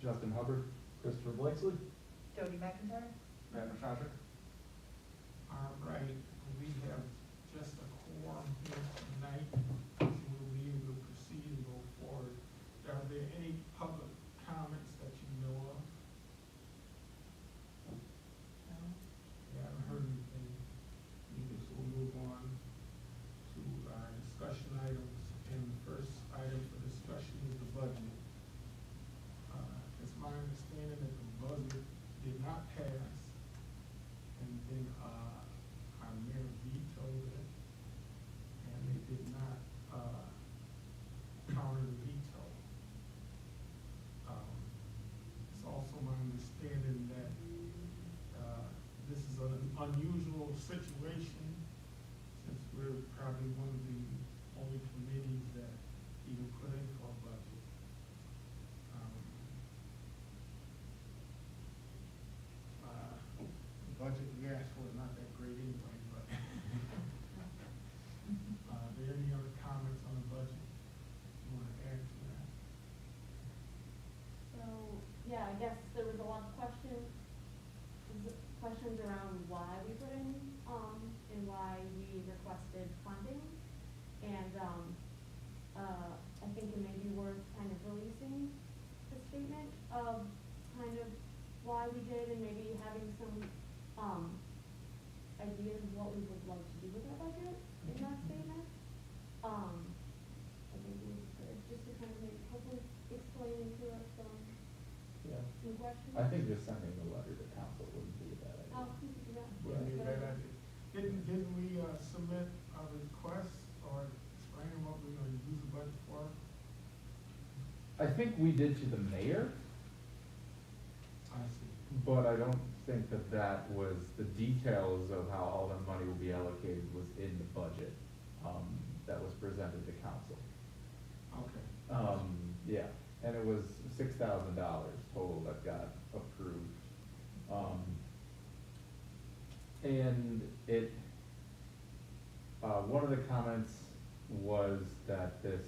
Justin Hubbard. Christopher Blakesley. Jody McIntyre. Matt Mascot. All right, we have just a quorum here tonight, so we'll be able to proceed and go forward. Are there any public comments that you know of? No. Yeah, I haven't heard anything either, so we'll move on to our discussion items. And the first item for discussion is the budget. It's my understanding that the budget did not pass, and then, our mayor vetoed it, and they did not, counter the veto. It's also my understanding that, this is an unusual situation, since we're probably one of the only committees that even put in for a budget. The budget we asked for is not that great anyway, but. Are there any other comments on the budget you want to add to that? So, yeah, I guess there was a lot of questions around why we put in, and why we requested funding. And, I think it may be worth kind of releasing the statement of kind of why we did, and maybe having some, ideas of what we would like to do with our budget in that statement. I think it was good, just to kind of hopefully explain to us some questions. I think just sending a letter to council wouldn't be a bad idea. Oh, yeah. Wouldn't be a bad idea. Didn't we, submit a request or explain what we're gonna use the budget for? I think we did to the mayor, I see. but I don't think that that was, the details of how all the money will be allocated was in the budget, that was presented to council. Okay. Yeah, and it was $6,000 total that got approved. And it, one of the comments was that this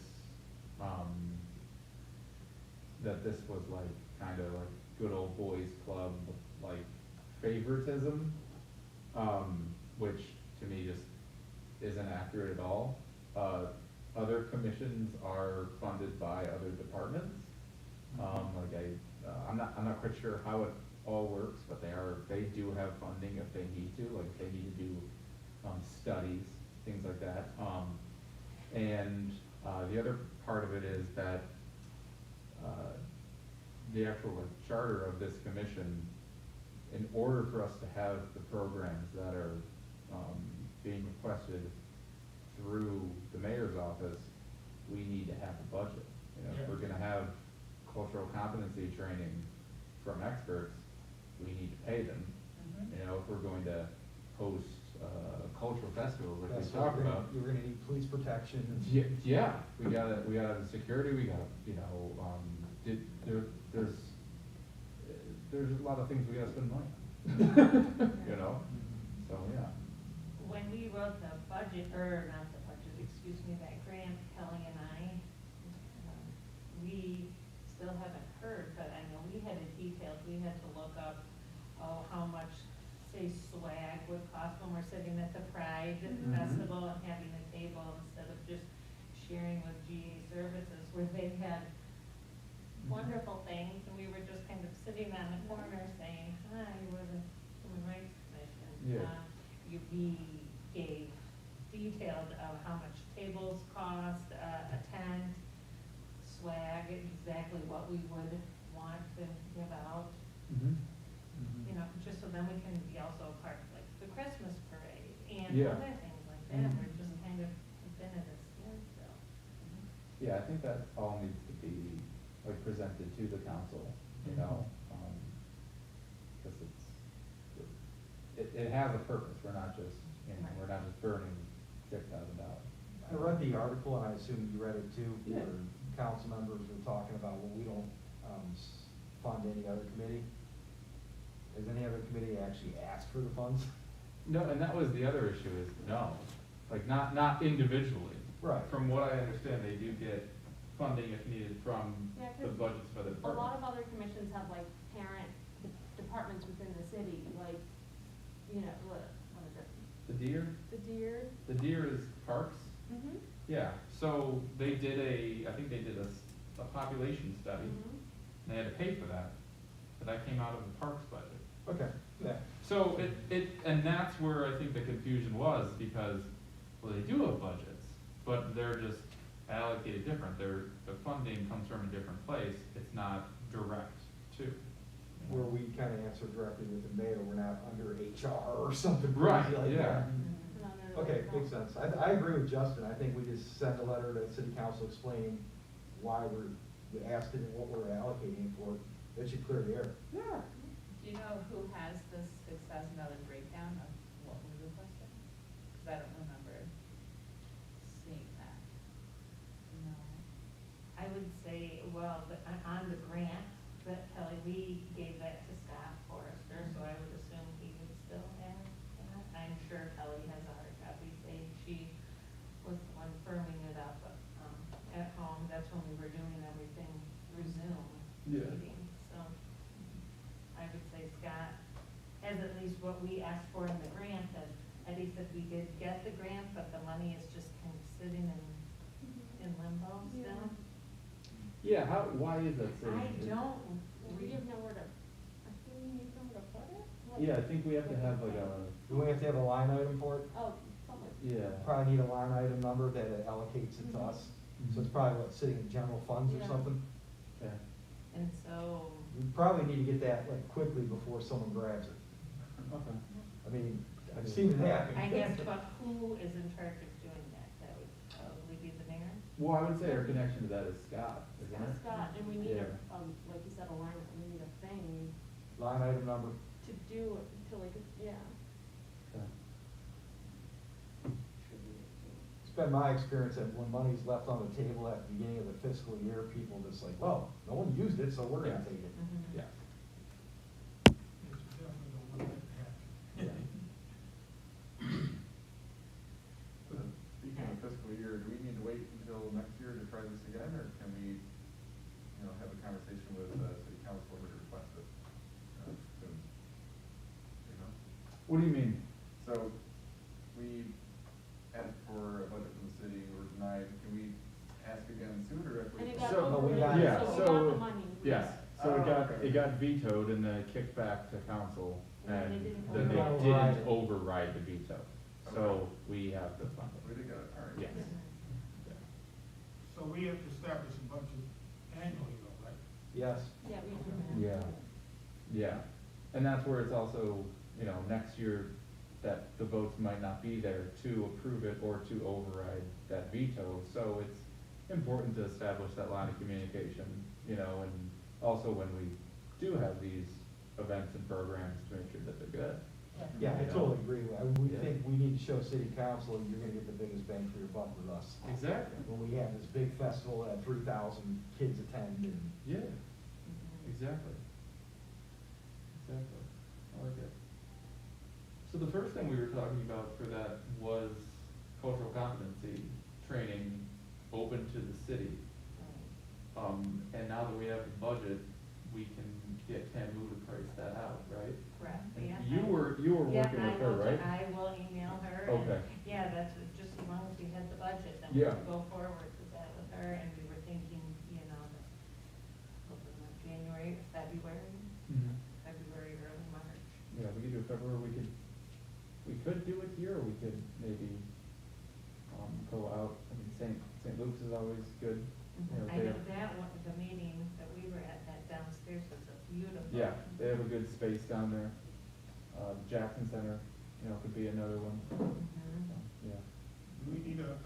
was like, kind of like good old boys club, like favoritism, which to me just isn't accurate at all. Other commissions are funded by other departments. I'm not quite sure how it all works, but they do have funding if they need to, like if they need to do, studies, things like that. And the other part of it is that, the actual like charter of this commission, in order for us to have the programs that are, being requested through the mayor's office, we need to have a budget. You know, if we're gonna have cultural competency training from experts, we need to pay them. You know, if we're going to host, cultural festivals like we talked about. You're gonna need police protection. Yeah, we gotta have security, we gotta, you know, there's a lot of things we gotta spend money on. You know, so, yeah. When we wrote the budget, or not the budget, excuse me, that grant, Kelly and I, we still haven't heard, but I know we had it detailed, we had to look up, how much, say, swag would cost when we're sitting at the Pride Festival and having a table instead of just sharing with GA Services, where they had wonderful things, and we were just kind of sitting on the corner saying, hi, we're the Human Rights Commission. Yeah. We gave detailed of how much tables cost, a tent, swag, exactly what we would want to give out. You know, just so then we can be also a part of like the Christmas parade and other things like that. We're just kind of been at a standstill. Yeah, I think that all needs to be like presented to the council, you know, because it has a purpose. We're not just, you know, we're not just burning $6,000. I read the article, and I assume you read it too, where council members were talking about, well, we don't, fund any other committee. Has any other committee actually asked for the funds? No, and that was the other issue is no, like not individually. Right. From what I understand, they do get funding if needed from Yeah, the 'cause budgets for the A lot department. of other commissions have like parent departments within the city, like, you know, what is it? The deer, The deer. the deer is parks. Mm-hmm. Yeah, so they did I think they did a population study, Mm-hmm. and they had to pay for that, but that came out of the parks budget. Okay, yeah. So and that's where I think the confusion was, because, well, they do have budgets, but they're just allocated different, the funding comes from a different place, it's not direct to. Where we kind of answer directly with the mayor, we're not under HR or something Right, crazy like yeah. that. Okay, makes sense. I agree with Justin. I think we just send a letter to city council explaining why we asked it and what we're allocating for. That should clear the air. Yeah. Do you know who has this success and other breakdown of what we requested? Because I don't remember seeing that. No. I would say, well, on the grant, that Kelly, we gave that to Scott Forrester, so I would assume he would still have that. I'm sure Kelly has a hard copy, saying she was the one firming it up, at home. That's when we were doing everything through Zoom Yeah. meetings, so. I would say Scott has at least what we asked for in the grant, and Eddie said we did get the grant, but the money is just kind of sitting in limbo still. Yeah, why is that so? I don't. We have nowhere to, I think we need somewhere to put it? Like- Yeah, I think we have to have like Do we have to have a line item for it? Oh, somewhere. yeah. Probably need a line item number that allocates it to Mhm. us. So it's probably sitting in general funds or Yeah. something. Yeah. And so, We probably need to get that like quickly before someone grabs it. Okay. I mean, I've seen it happen. I guess, but who is in charge of doing that? That would probably be the mayor? Well, I would say our connection to that is Scott, isn't it? Scott, and we need Yeah. like you said, a line, we need a thing Line item number. to do, to like, yeah. Okay. It's been my experience that when money's left on the table at the beginning of the fiscal year, people just like, well, no one used it, so we're gonna Yeah. take it. Mhm. Yeah. But you definitely don't want that to happen. Speaking of fiscal year, do we need to wait until next year to try this again, or can we, have a conversation with, city council to request it, soon? You know? What do you mean? So, we asked for a budget from the city, we were denied, can we ask again soon, or if we? And it got So- overridden, Yeah, so we so- got the money. Yes, so Oh, it got, okay. it got vetoed and then kicked back to council, And then and they didn't then they override didn't it. override the veto. So we have the funding. We did get it, all right. Yes. So we have to establish a budget annually though, right? Yes. Yeah, we. Yeah, yeah, and that's where it's also, next year, that the votes might not be there to approve it or to override that veto, so it's important to establish that line of communication, and also when we do have these events and programs, to make sure that they're good. Yeah, I Yeah. totally agree. We Yeah. think we need to show city council, you're gonna get the biggest bang for your buck with us. Exactly. When we have this big festival that 3,000 kids attend and. Yeah, Mhm. exactly. Exactly, I like it. So the first thing we were talking about for that was cultural competency training open to the city. And now that we have the budget, we can get Camu to price that out, right? Correct, And yeah. you were Yeah, working with her, right? I will email her. Okay. And, yeah, that's just as long as we had the budget, then we Yeah. could go forward with that with her, and we were thinking, hopefully not January, February, Mhm. February, early March. Yeah, we could do February, we could do it here, or we could maybe, go out, St. Luke's is always good. I know that one, the meeting that we were at, that downstairs was a beautiful. Yeah, they have a good space down there. Jackson Center, could be another one. Mhm. So, yeah. Do we need a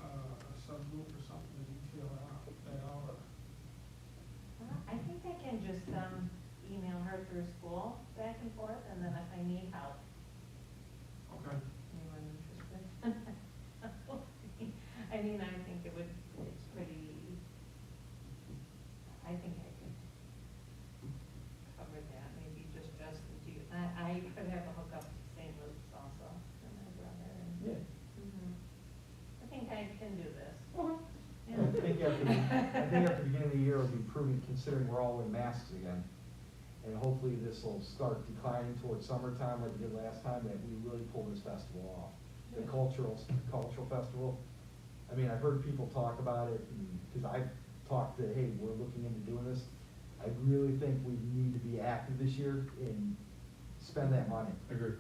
subgroup or something to detail that out, or? I think I can just, email her through school back and forth, and then if I need help, Okay. anyone interested? I mean, I think it's pretty, I think I could cover that, maybe just Justin, I could have a hookup to St. Luke's also, for my brother, and. Yeah. Mhm. I think I can do this. I think after the considering we're all wearing masks again, and hopefully this will start declining towards summertime like it did last time, that we really pull this festival off. The cultural festival. I mean, I've heard people talk about it, because I've talked to, hey, we're looking into doing this. I really think we need to be active this year and spend that money. Agree.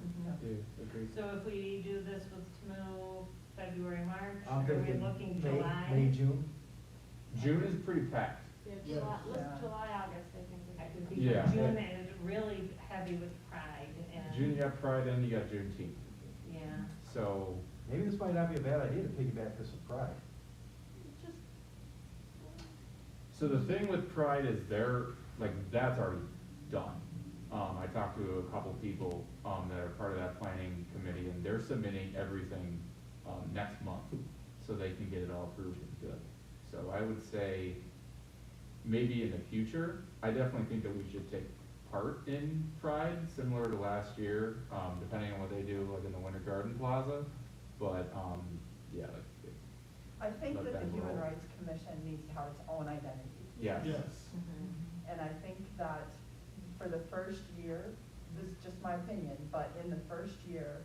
Mhm. Yeah, agree. So if we do this with TMO, February, March, I'm are we thinking looking May, July? May, June. June is pretty packed. Yeah, Yeah. July, Yeah. July, August, I think. would be Because Yeah. June is really heavy with Pride and. June, you got Pride, and you got Juneteenth. Yeah. So, Maybe this might not be a bad idea to piggyback this with Pride. Just, so the thing with Pride is that's already done. I talked to a couple people, that are part of that planning committee, and they're submitting everything, next month, so they can get it all approved and good. So I would say, maybe in the future, I definitely think that we should take part in Pride, similar to last year, depending on what they do, like in the Winter Garden Plaza, but, yeah, I think Let that the them Human roll. Rights Commission needs to have its own identity. yes. Yes. Mhm. And I think that for the first year, this is just my opinion, but in the first year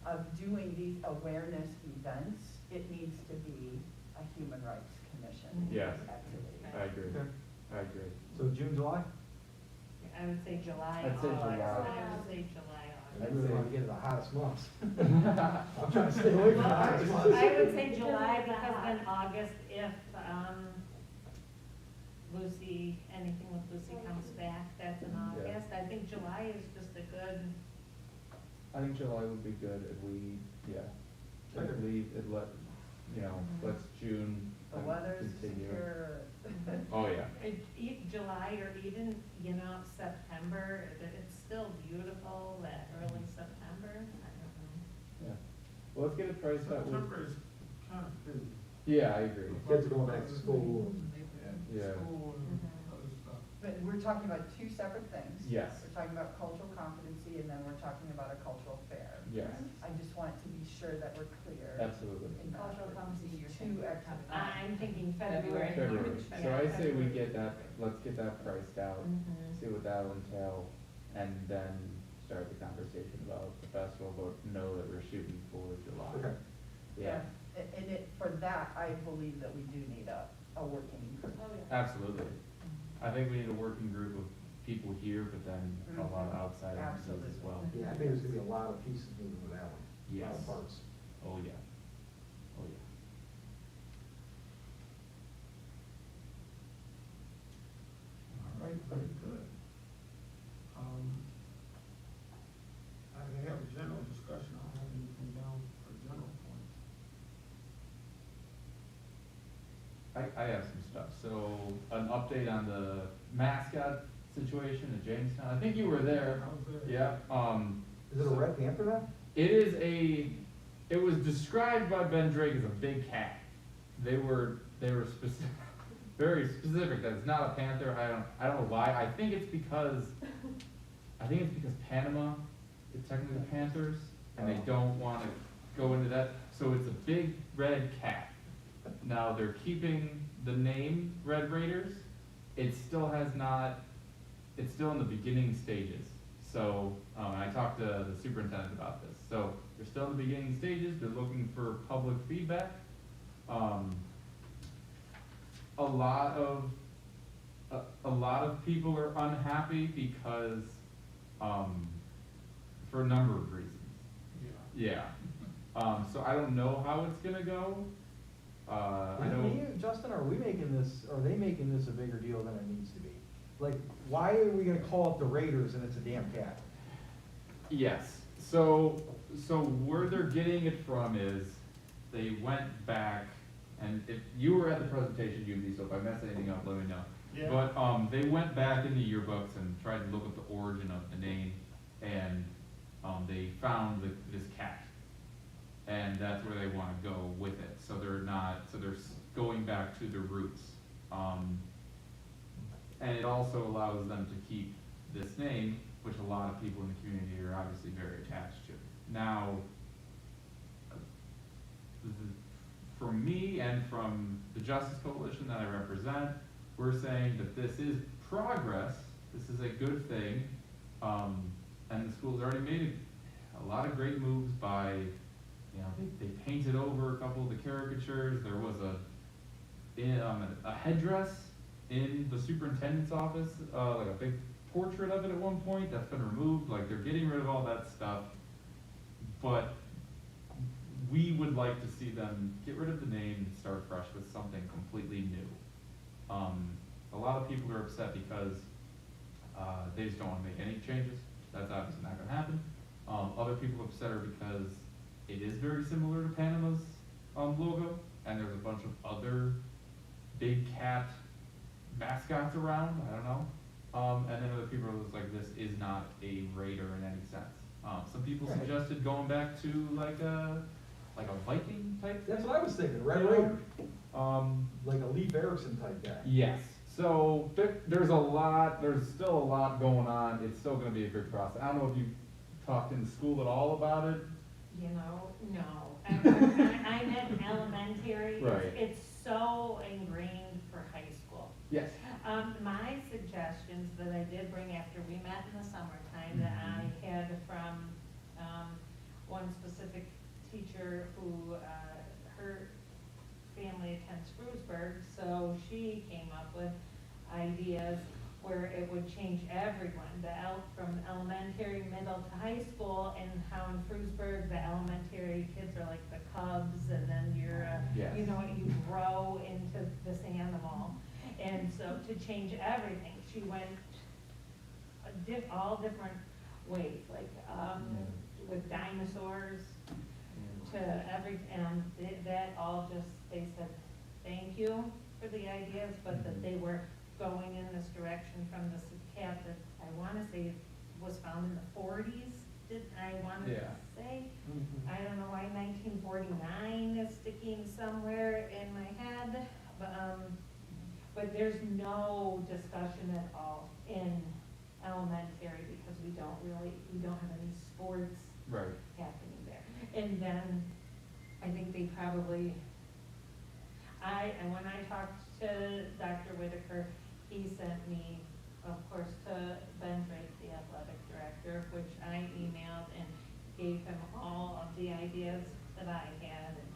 of doing these awareness events, it needs to be a Human Rights Commission Yes. activity. I agree, Okay. I agree. So June, July? I would say July, I'd say August. July. I would say July, I August. really want to get to the hottest months. I'm trying to stay away from the hottest months. I would say July, because then August, if, Lucy, anything with Lucy comes back, that's in Yeah. August. I think July is just a good, I think July would be good if we, Sure. let's June. The weather's continue. secure. Oh, yeah. July or even, September, it's still beautiful, that early September, I don't know. Yeah. Well, let's get it priced out with, September is kind of busy. yeah, I agree. Kids are going back to school. Yeah. School and Mhm. other stuff. But we're talking about two separate things. Yes. We're talking about cultural competency, and then we're talking about a cultural fair. Yes, I just want to be sure that we're clear. absolutely. in that. Cultural competency, you're Two saying activities. I'm thinking February. February. So Yeah, I say we February. get that, let's get that priced out, Mhm. see what that'll entail, and then start the conversation about the festival, but know that we're shooting for July. Okay. Yeah, And for that, I believe that we do need a working group. oh, yeah. absolutely. I think we need a working group of people here, but then a lot of outside entities as well. Yeah, I think there's gonna be a lot of pieces moving with that one. A lot of Yes. parts. Oh, yeah. Oh, yeah. All right, very good. I have a general discussion, I don't have anything down for general points. I have some stuff. So, an update on the Mascot situation in Jamestown. I think you were there. I was there. Yeah, Is it a Red Panther now? it was described by Ben Drake as a big cat. They were specific, very specific that it's not a panther. I don't know why. I think it's because Panama is technically Panthers, and they don't want to go into that. So it's a big red cat. Now they're keeping the name Red Raiders. It still has not. It's still in the beginning stages. So, I talked to the superintendent about this. So they're still in the beginning stages. They're looking for public feedback. A lot of people are unhappy because, for a number of reasons. Yeah. Yeah. So I don't know how it's gonna go. I Is it know. me, Justin, are they making this a bigger deal than it needs to be? Like, why are we gonna call it the Raiders and it's a damn cat? Yes, so where they're getting it from is, they went back, and if you were at the presentation, Unity, so if I mess anything up, let me know. Yeah. But, they went back in the yearbooks and tried to look up the origin of the name, and, they found this cat. And that's where they wanna go with it, so they're going back to the roots. And it also allows them to keep this name, which a lot of people in the community are obviously very attached to. Now, for me and from the Justice Coalition that I represent, we're saying that this is progress, this is a good thing, and the school's already made a lot of great moves by, you know, they painted over a couple of the caricatures, there was a headdress in the superintendent's office, like a big portrait of it at one point, that's been removed, like they're getting rid of all that stuff. But we would like to see them get rid of the name and start fresh with something completely new. A lot of people are upset because, they just don't wanna make any changes, that's obviously not gonna happen. Other people upset are because it is very similar to Panama's, logo, and there's a bunch of other big cat mascots around, I don't know. And then other people are just like, this is not a raider in any sense. Some people Right. suggested going back to like a Viking type thing. That's what I was thinking, Red you know? Raider, like a Lee Erickson type guy. Yes, so there's still a lot going on, it's still gonna be a good process. I don't know if you've talked in school at all about it. You know, no. I'm in elementary. Right. It's so ingrained for high school. Yes. My suggestions that I did bring after we met in the summertime that I had from, one specific teacher who, her family attends Frewsburg, so she came up with ideas where it would change everyone, from elementary, middle to high school, and how in Frewsburg, the elementary kids are like the cubs, and then you're, Yes. you know, you grow into this animal. And so to change everything, she went all different ways, like, with dinosaurs to and that all just, they said, thank you for the ideas, but that they were going in this direction from this cat that I wanna say was found in the forties, I wanted to say. I don't know why 1949 is sticking somewhere in my head, but there's no discussion at all in elementary because we don't have any sports Right. happening there. And then I think they probably, and when I talked to Dr. Whitaker, he sent me, of course, to Ben Drake, the athletic director, which I emailed and gave him all of the ideas that I had. And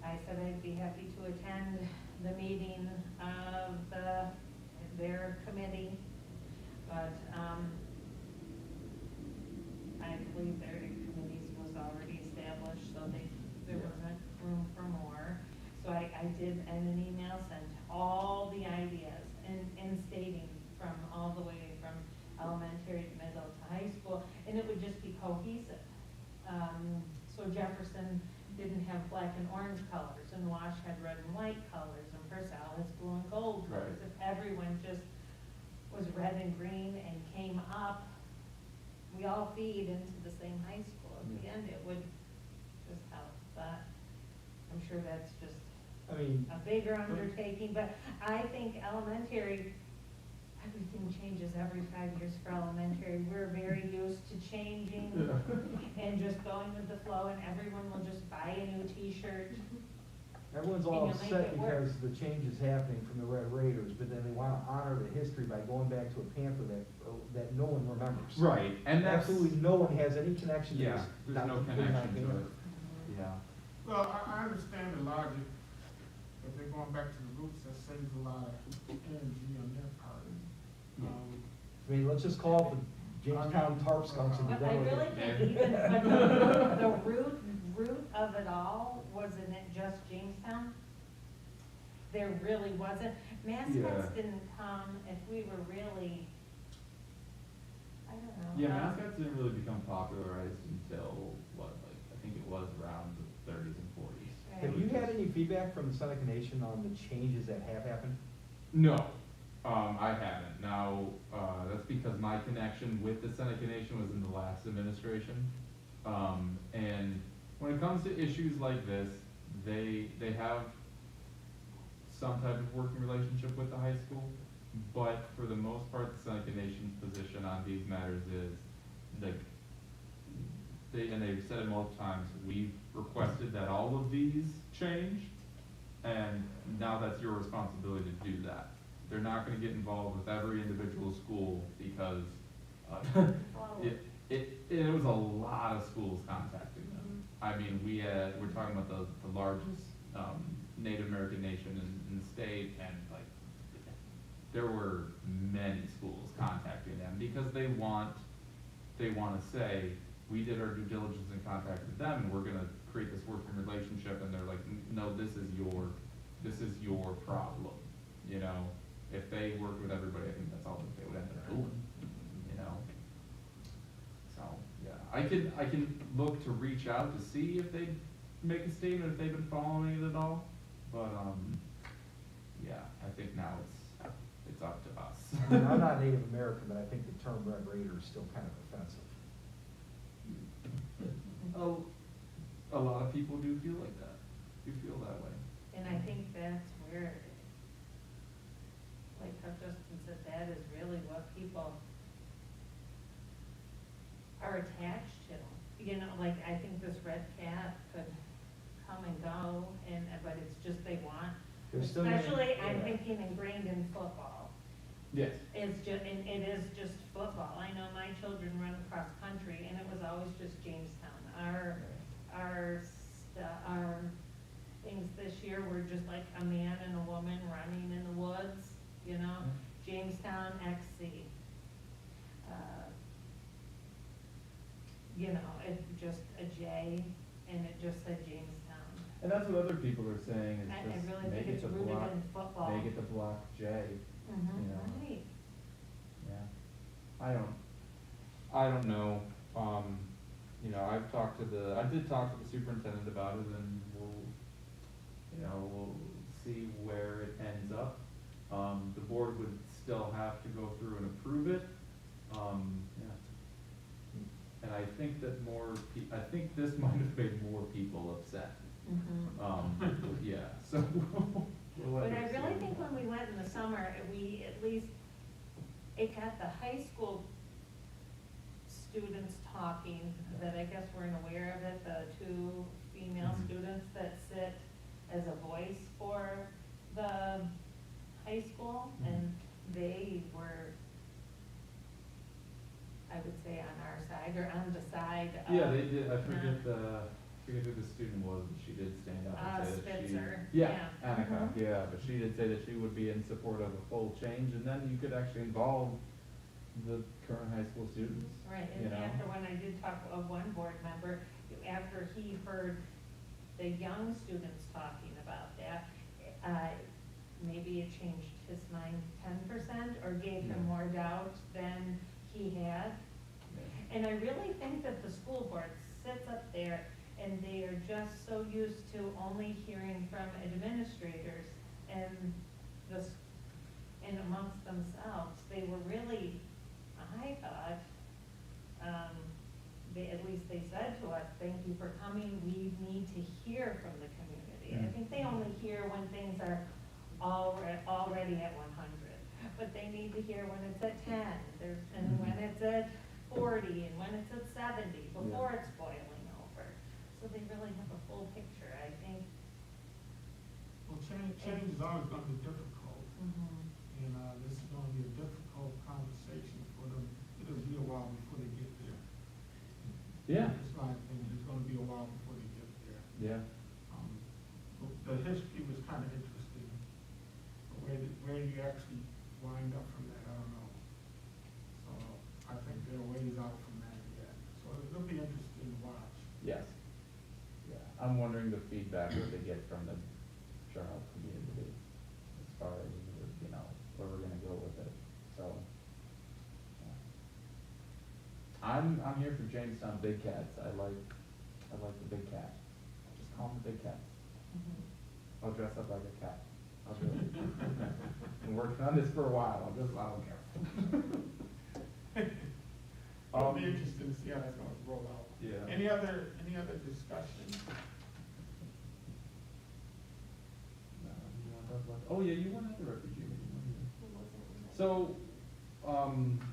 I said I'd be happy to attend the meeting of their committee, but, I believe their committees was already established, so there wasn't room for more. So I did, in an email, sent all the ideas and stating from all the way from elementary to middle to high school, and it would just be cohesive. So Jefferson didn't have black and orange colors, and Wash had red and white colors, and Purcell has blue and gold colors. Right. If everyone just was red and green and came up, we all feed into the same high school. At the end, it would just help, but I'm sure that's just I mean, a bigger undertaking, but I think elementary, everything changes every 5 years for elementary. We're very used to changing and just going with the flow, and everyone will just buy a new t-shirt. everyone's And all you'll make upset it work. because the change is happening from the Red Raiders, but then they wanna honor the history by going back to a Panther that no one remembers. Right, and that's. Absolutely no one has any connection to Yeah, this. there's not no to put it on connection to paper. it, yeah. Well, I understand the logic, but they're going back to the roots, that saves a lot of energy on their part. I mean, let's just call it the Jamestown Tarp Skunks and be But I done with really it. think even, but the root of it all, wasn't it just Jamestown? There really wasn't, Mascots Yeah. didn't come if we were really, I don't know. Yeah, mascots didn't really become popularized until, I think it was around the 30s and 40s. Have you had any feedback from the Seneca Nation on the changes that have happened? No, I haven't. Now, that's because my connection with the Seneca Nation was in the last administration. And when it comes to issues like this, they have some type of working relationship with the high school, but for the most part, the Seneca Nation's position on these matters is, and they've said it multiple times, we've requested that all of these change, and now that's your responsibility to do that. They're not gonna get involved with every individual school because, Follow. it was a lot of schools contacting them. I mean, we're talking about the largest, Native American nation in the state, and like, there were many schools contacting them because they wanna say, we did our due diligence and contacted them, and we're gonna create this working relationship, and they're like, no, this is your problem, you know? If they worked with everybody, I think that's all that they would end up doing, you know? So, yeah, I can look to reach out to see if they make a statement, if they've been following it at all, but, yeah, I think now it's up to us. I mean, I'm not Native American, but I think the term Red Raider is still kind of offensive. A lot of people do feel like that, do feel that way. And I think that's where, like how Justin said, that is really what people are attached to. You know, like, I think this red cat could come and go, but it's just they want, They're still gonna- especially, I'm yeah. thinking ingrained in football. Yes. It's just, and it is just football. I know my children run cross country, and it was always just Jamestown. Our things this year were just like a man and a woman running in the woods, you know? Jamestown XC. You know, it just a J, and it just said Jamestown. And that's what other people are saying, is I just really make think it it's the rooted block, in football. make it the block J, you know? Right. Yeah. I don't know, you know, I did talk to the superintendent about it, and we'll see where it ends up. The board would still have to go through and approve it, yeah. And I think that I think this might have made more people upset. Yeah, so we'll But let I it really see. think when we went in the summer, we at least, it got the high school students talking, that I guess weren't aware of it, the two female Mhm. students that sit as a voice for the high school, Mhm. and they were, I would say, on our side, or on the side of. Yeah, they did, I forget who the student was, but she did stand up and say that she. Spitzer, Yeah, yeah. Annika, Mhm. yeah, but she did say that she would be in support of a full change, and then you could actually involve the current high school students. Right, you and know? after, when I did talk to one board member, after he heard the young students talking about that, maybe it changed his mind 10%, or gave him Yeah. more doubt than he had. And I really think that the school board sits up there, and they are just so used to only hearing from administrators and and amongst themselves. They were really, I thought, at least they said to us, thank you for coming, we need to hear from the community. I think they only hear when things are already at 100, but they need to hear when it's at 10, and when it's at 40, and when it's at 70, before it's boiling over. So they really have a full picture, I think. Well, change is always gonna be difficult, and, this is gonna be a difficult conversation for them. It'll be a while before they get there. Yeah, It's my opinion, it's gonna be a while before they get there. yeah, The history was kind of interesting, but where you actually wind up from that, I don't know. So I think they're ways out from that yet, so it'll be interesting to watch. yes. Yeah, I'm wondering the feedback that they get from the journal community as far as, you know, where we're gonna go with it, so. Yeah. I'm here for Jamestown Big Cats, I like the big cat, just call them the big cats. I'll dress up like a cat, I'll do it. Been working on this for a while, I don't care. It'll be interesting to see how that's gonna roll out. Yeah. Any other discussion? You wanna talk about, oh yeah, you weren't at the refugee meeting, were you? Who was it? So,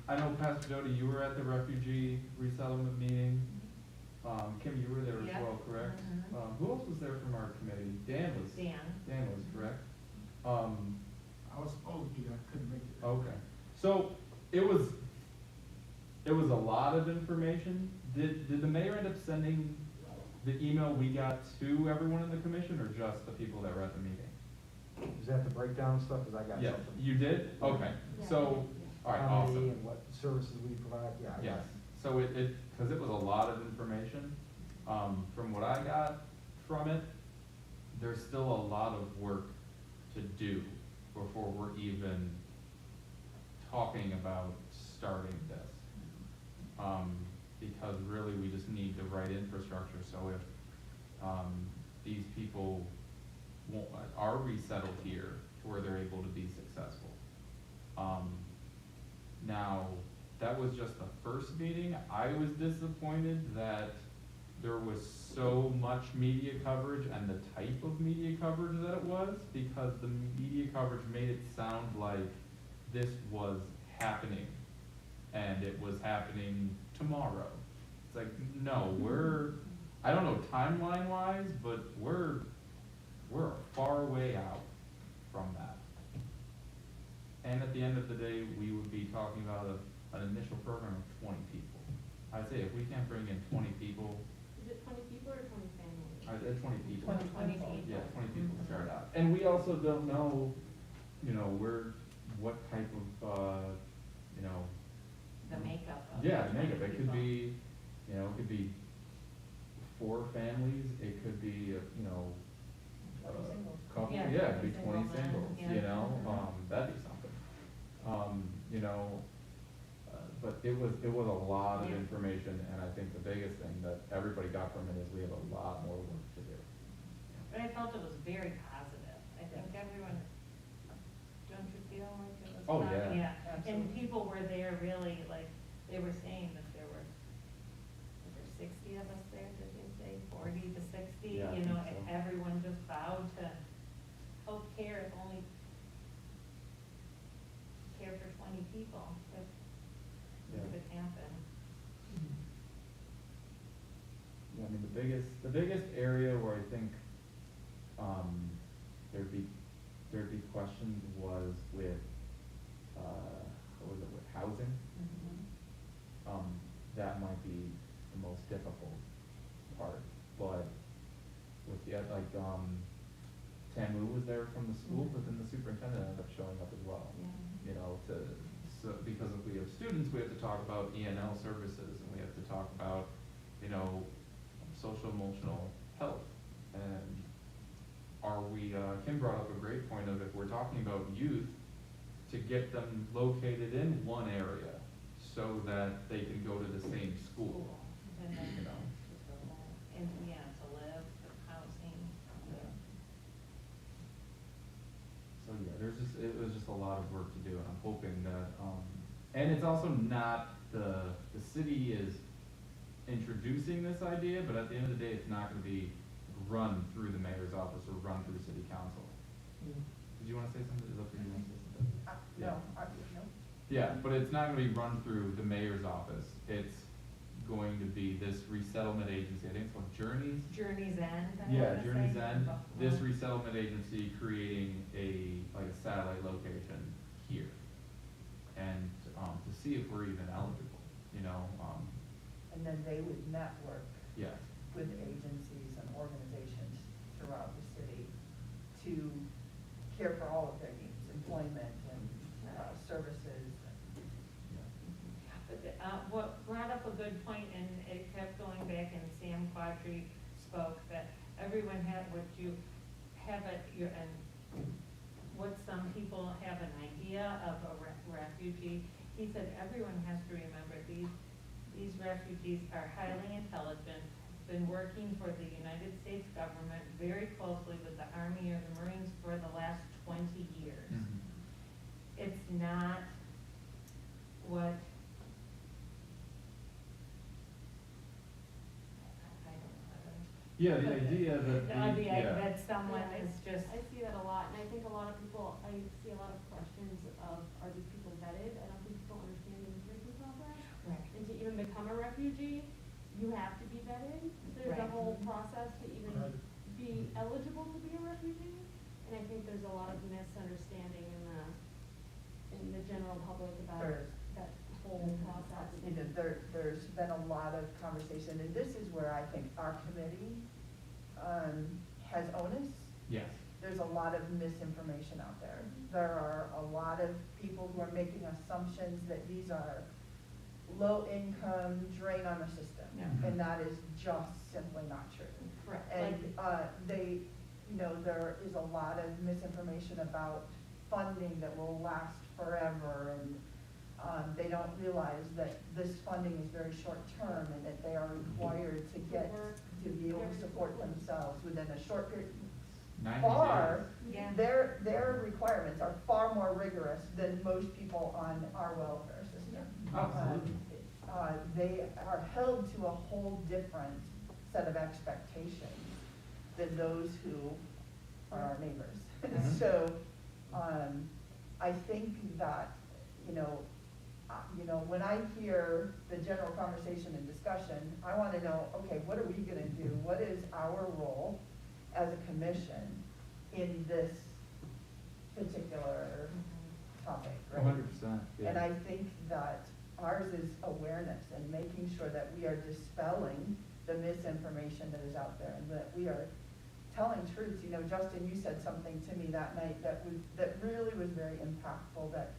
I know Pastor Jody, you were at the refugee resettlement meeting. Kim, you were there as Yeah. well, correct? Mhm. Who else was there from our committee? Dan was, Dan. correct? I was supposed to be, I couldn't make it. Okay, so it was a lot of information. Did the mayor end up sending the email we got to everyone in the commission, or just the people that were at the meeting? Is that the breakdown stuff, cause I got Yes, something. you did? Okay, Yeah. so, all right, How many awesome. and what services we provide, yeah. I got Yes, so cause it was a lot of information. From what I got from it, there's still a lot of work to do before we're even talking about starting this. Because really, we just need the right infrastructure, so if, these people are resettled here to where they're able to be successful. Now, that was just the first meeting. I was disappointed that there was so much media coverage and the type of media coverage that it was, because the media coverage made it sound like this was happening, and it was happening tomorrow. It's like, no, I don't know timeline wise, but we're a far way out from that. And at the end of the day, we would be talking about an initial program of 20 people. I'd say if we can't bring in 20 people, Is it 20 people or 20 families? 20 people. 20 people. Yeah, 20 people to start out. And we also don't know, what type of, The makeup of. yeah, makeup. It could people. be, it could be 4 families, it could be, couple, Yeah, yeah, it'd be 20 20 single singles, men, yeah. that'd be something. But it was a lot of Yeah. information, and I think the biggest thing that everybody got from it is we have a lot more work to do. But I felt it was very positive. I think everyone, don't you feel like it was? Oh, positive? yeah. Yeah, and Absolutely. people were there really, like, they were saying that was there 60 of us there, did they say, 40 to 60? Yeah, I think so. Everyone just vowed to help care, if only care for 20 people, if Yeah. it could happen. Yeah, I mean, the biggest area where I think, there'd be questions was with, with housing. That might be the most difficult part, but with Tamu was there from the school, but then the superintendent ended up showing up as well. Yeah. Because if we have students, we have to talk about ENL services, and we have to talk about, social emotional health. And Kim brought up a great point of, if we're talking about youth, to get them located in one area so that they can go to the same school, And then, you know? and, yeah, to live, for housing. So yeah, it was just a lot of work to do, and I'm hoping that, and it's also not, the city is introducing this idea, but at the end of the day, it's not gonna be run through the mayor's office or run through city council. Did you wanna say something? Is that what you wanna say something? No, no. Yeah, but it's not gonna be run through the mayor's office. It's going to be this resettlement agency, I think it's called Journeys. Journey's End, I Yeah, wanna Journey's say. End, this resettlement agency creating a satellite location here. And, to see if we're even eligible, And then they would network yeah. with agencies and organizations throughout the city to care for all of their needs, employment and services. But, what brought up a good point, and it kept going back, and Sam Quadri spoke, that everyone had, what you have and what some people have an idea of a refugee. He said everyone has to remember these refugees are highly intelligent, been working for the United States government very closely with the Army or the Marines for the last 20 years. It's not what, I don't know how to. Yeah, the idea that. That someone Yeah, is just. I see that a lot, and I think a lot of people, I see a lot of questions of, are these people vetted? I don't think people understand the immigration process. Right. And to even become a refugee, you have to be vetted. There's a Right. whole process to even Right. be eligible to be a refugee. And I think there's a lot of misunderstanding in the there's, that whole process. you know, there's been a lot of conversation, and this is where I think our committee, has onus. Yes. There's a lot of misinformation out there. There are a lot of people who are making assumptions that these are low income, drain on the system. Yeah. And that is just simply not true. Correct. And, Like- they, you know, there is a lot of misinformation about funding that will last forever, and, they don't realize that this funding is very short-term, and that they are required to get, to be able to support themselves within a short period. 90 Far, days. Yeah. their requirements are far more rigorous than most people on our welfare system. Absolutely. They are held to a whole different set of expectations than those who are our neighbors. Mhm. So, I think that, when I hear the general conversation and discussion, I wanna know, okay, what are we gonna do? What is our role as a commission in this particular topic, right? 100%. And I think that ours is awareness and making sure that we are dispelling the misinformation that is out there, and that we are telling truths. Justin, you said something to me that night that really was very impactful, that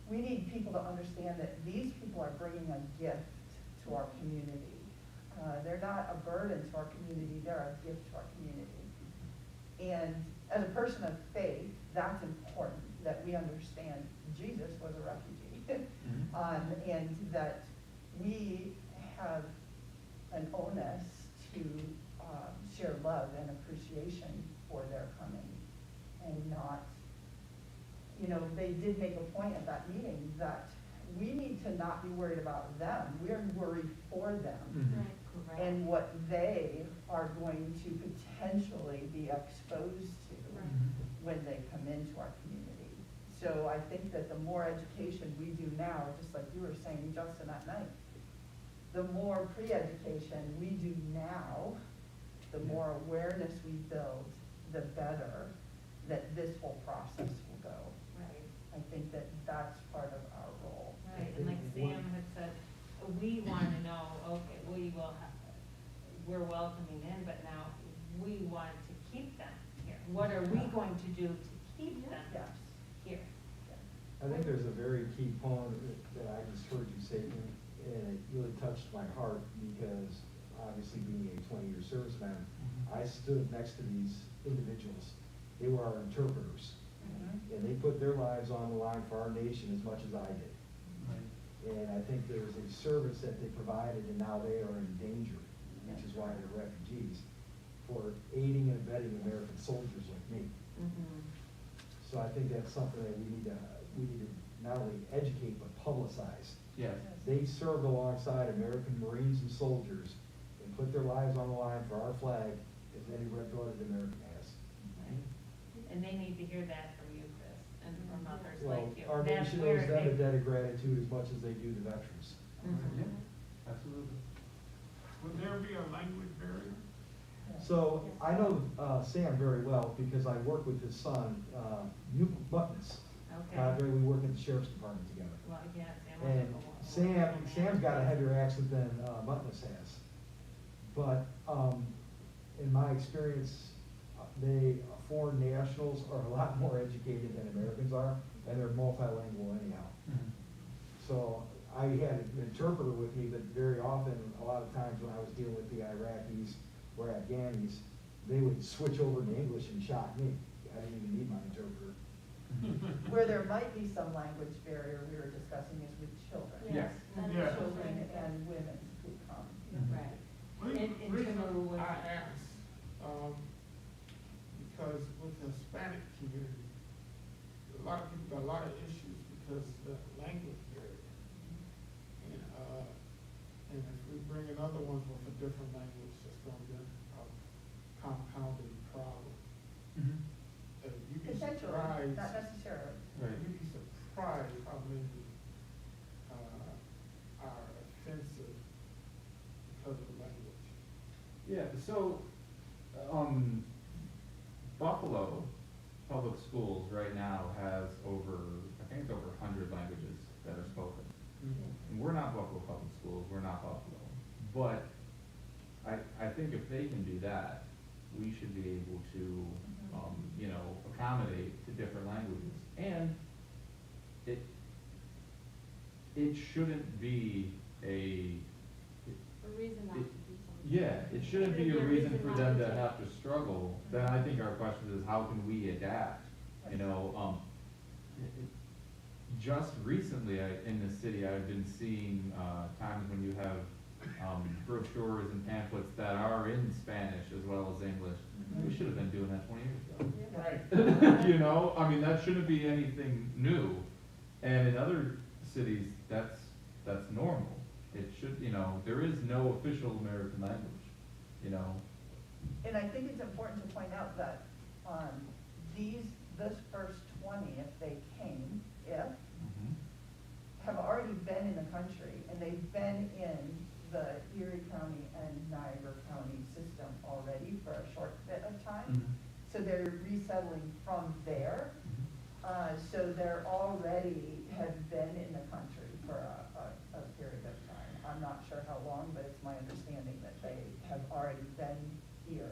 we need people to understand that these people are bringing a gift to our community. They're not a burden to our community, they're a gift to our community. And as a person of faith, that's important, that we understand Jesus was a refugee. And that we have an onus to share love and appreciation for their coming, and not, they did make a point at that meeting that we need to not be worried about them, we're worried for them. Mhm. Correct. And what they are going to potentially be exposed to Right. when they come into our community. So I think that the more education we do now, just like you were saying, Justin, that night, the more pre-education we do now, the more awareness we build, the better that this whole process will go. Right. I think that that's part of our role. Right, and like Sam had said, we wanna know, okay, we're welcoming in, but now we want to keep them here. What are we going to do to keep them Yes. here? I think there's a very key point that I just heard you say, and it really touched my heart, because obviously being a 20-year serviceman, I stood next to these individuals. They were our interpreters, and they put their lives on the line for our nation as much as I did. And I think there's a service that they provided, and now they are in danger, which is why they're refugees, for aiding and abetting American soldiers like me. So I think that's something that we need to not only educate, but publicize. Yes. They served alongside American Marines and soldiers and put their lives on the line for our flag, as any red-blooded American has. And they need to hear that from you, Chris, and from others Well, like you. our That's nation where owes them a they- debt of gratitude as much as they do the veterans. Yeah, absolutely. Would there be a language barrier? So, I know Sam very well, because I work with his son, Newton Buttons. Okay. We work at the sheriff's department together. Well, yeah, Sam. And Sam's got a heavier accent than Mutness has. But, in my experience, foreign nationals are a lot more educated than Americans are, and they're multilingual anyhow. So, I had an interpreter with me, but very often, a lot of times when I was dealing with the Iraqis or Afghanis, they would switch over to English and shock me. I didn't even need my interpreter. Where there might be some language barrier we were discussing is with children. Yes. That is Yeah. so Children right. and women who come. Right. Reason And Timu was- I asked, because with the Hispanic community, a lot of people got a lot of issues because of the language barrier. And if we bring in other ones with a different language, it's gonna be a compounded problem. You'd be Potentially, surprised. not necessarily. Right. You'd be surprised how many, are offensive because of the language. Yeah, so, Buffalo Public Schools right now has I think it's over 100 languages not Buffalo Public Schools, we're not Buffalo. But I think if they can do that, we should be able to, you know, accommodate to different languages. And it shouldn't be a, A reason not to do something. yeah, it shouldn't be a reason for them to have to struggle. Then I think our question is, how can we adapt? You know, just recently, in the city, I've been seeing, times when you have, brochures and pamphlets that are in Spanish as well as English. We should have been doing that 20 years ago. Right. You know, I mean, that shouldn't be anything new. And in other cities, that's normal. It should, you know, there is no official American language, you know. And I think it's important to point out that, this first 20, if they came, have already been in the country, and they've been in the Erie County and Niagara County system already for a short bit of time. So they're resettling from there. So they're already have been in the country for a period of time. I'm not sure how long, but it's my understanding that they have already been here.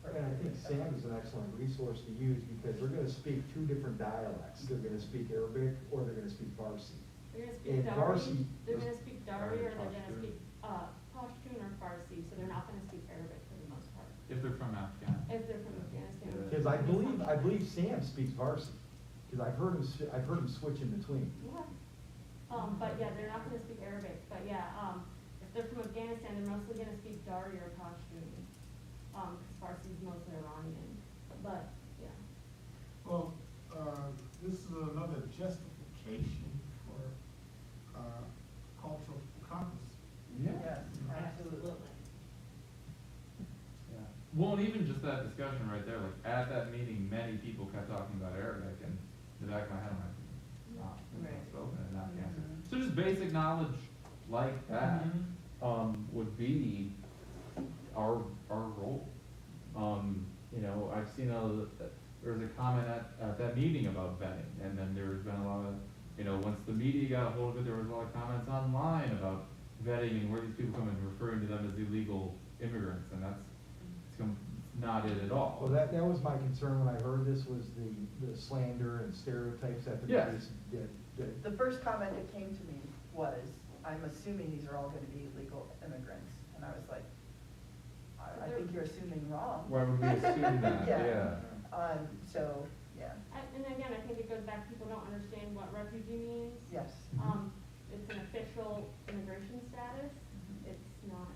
For a And I think period of SAM time. is an excellent resource to use because they're gonna speak two different dialects. They're gonna speak Arabic or they're gonna speak Farsi. They're gonna In speak Farsi, Dari, they're gonna speak Dari, or they're gonna Pashtun. speak, Pashtun or Farsi, so they're not gonna speak Arabic for the most part. If they're from Afghanistan. If they're from Afghanistan. Yeah. Because I believe Sam speaks Farsi, because I've heard him switch in between. Yeah. But yeah, they're not gonna speak Arabic, but yeah, if they're from Afghanistan, they're mostly gonna speak Dari or Pashtun. Cause Farsi is mostly Iranian, but, yeah. Well, this is another justification for, cultural compass. Yes, absolutely. Yeah. Well, and even just that discussion right there, like, at that meeting, many people kept talking about Arabic, and in the back of my head, I'm like, wow, it's not Right. spoken in Afghanistan. Mhm. So just basic knowledge like that, would be our role. You know, I've seen there was a comment at that meeting about vetting, and then there's been a lot of, you know, once the media got a hold of it, there was a lot of comments online about vetting and where these people come and referring to them as illegal immigrants, and it's not it at all. Well, that was my concern when I heard this, was the slander and stereotypes that the Yes. media did. The first comment that came to me was, I'm assuming these are all gonna be illegal immigrants. And I was like, I think you're assuming wrong. Why would we assume that? Yeah. Yeah. So, yeah, And again, I think it goes back, people don't understand what refugee means. yes. It's an official immigration status, it's not,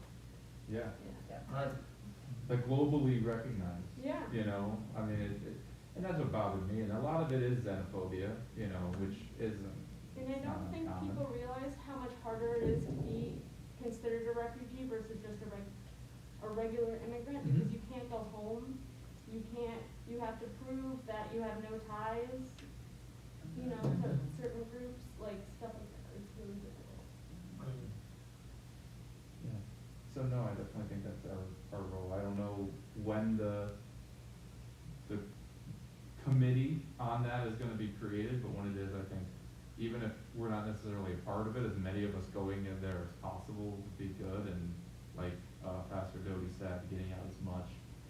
Yeah, yeah. Yeah. Right. like globally recognized. Yeah. You know, I mean, and that's what bothered me, and a lot of it is xenophobia, you know, which isn't. And I it's not don't think uncommon. people realize how much harder it is to be considered a refugee versus just a regular immigrant, Mhm. because you can't go home, you have to prove that you have no ties, you know, to certain groups, like stuff like that, it's really difficult. Right. Yeah, so no, I definitely think that's our role. I don't know when the committee on that is gonna be created, but when it is, I think, even if we're not necessarily a part of it, as many of us going in there as possible would be good, and like, Pastor Doty said, getting out as much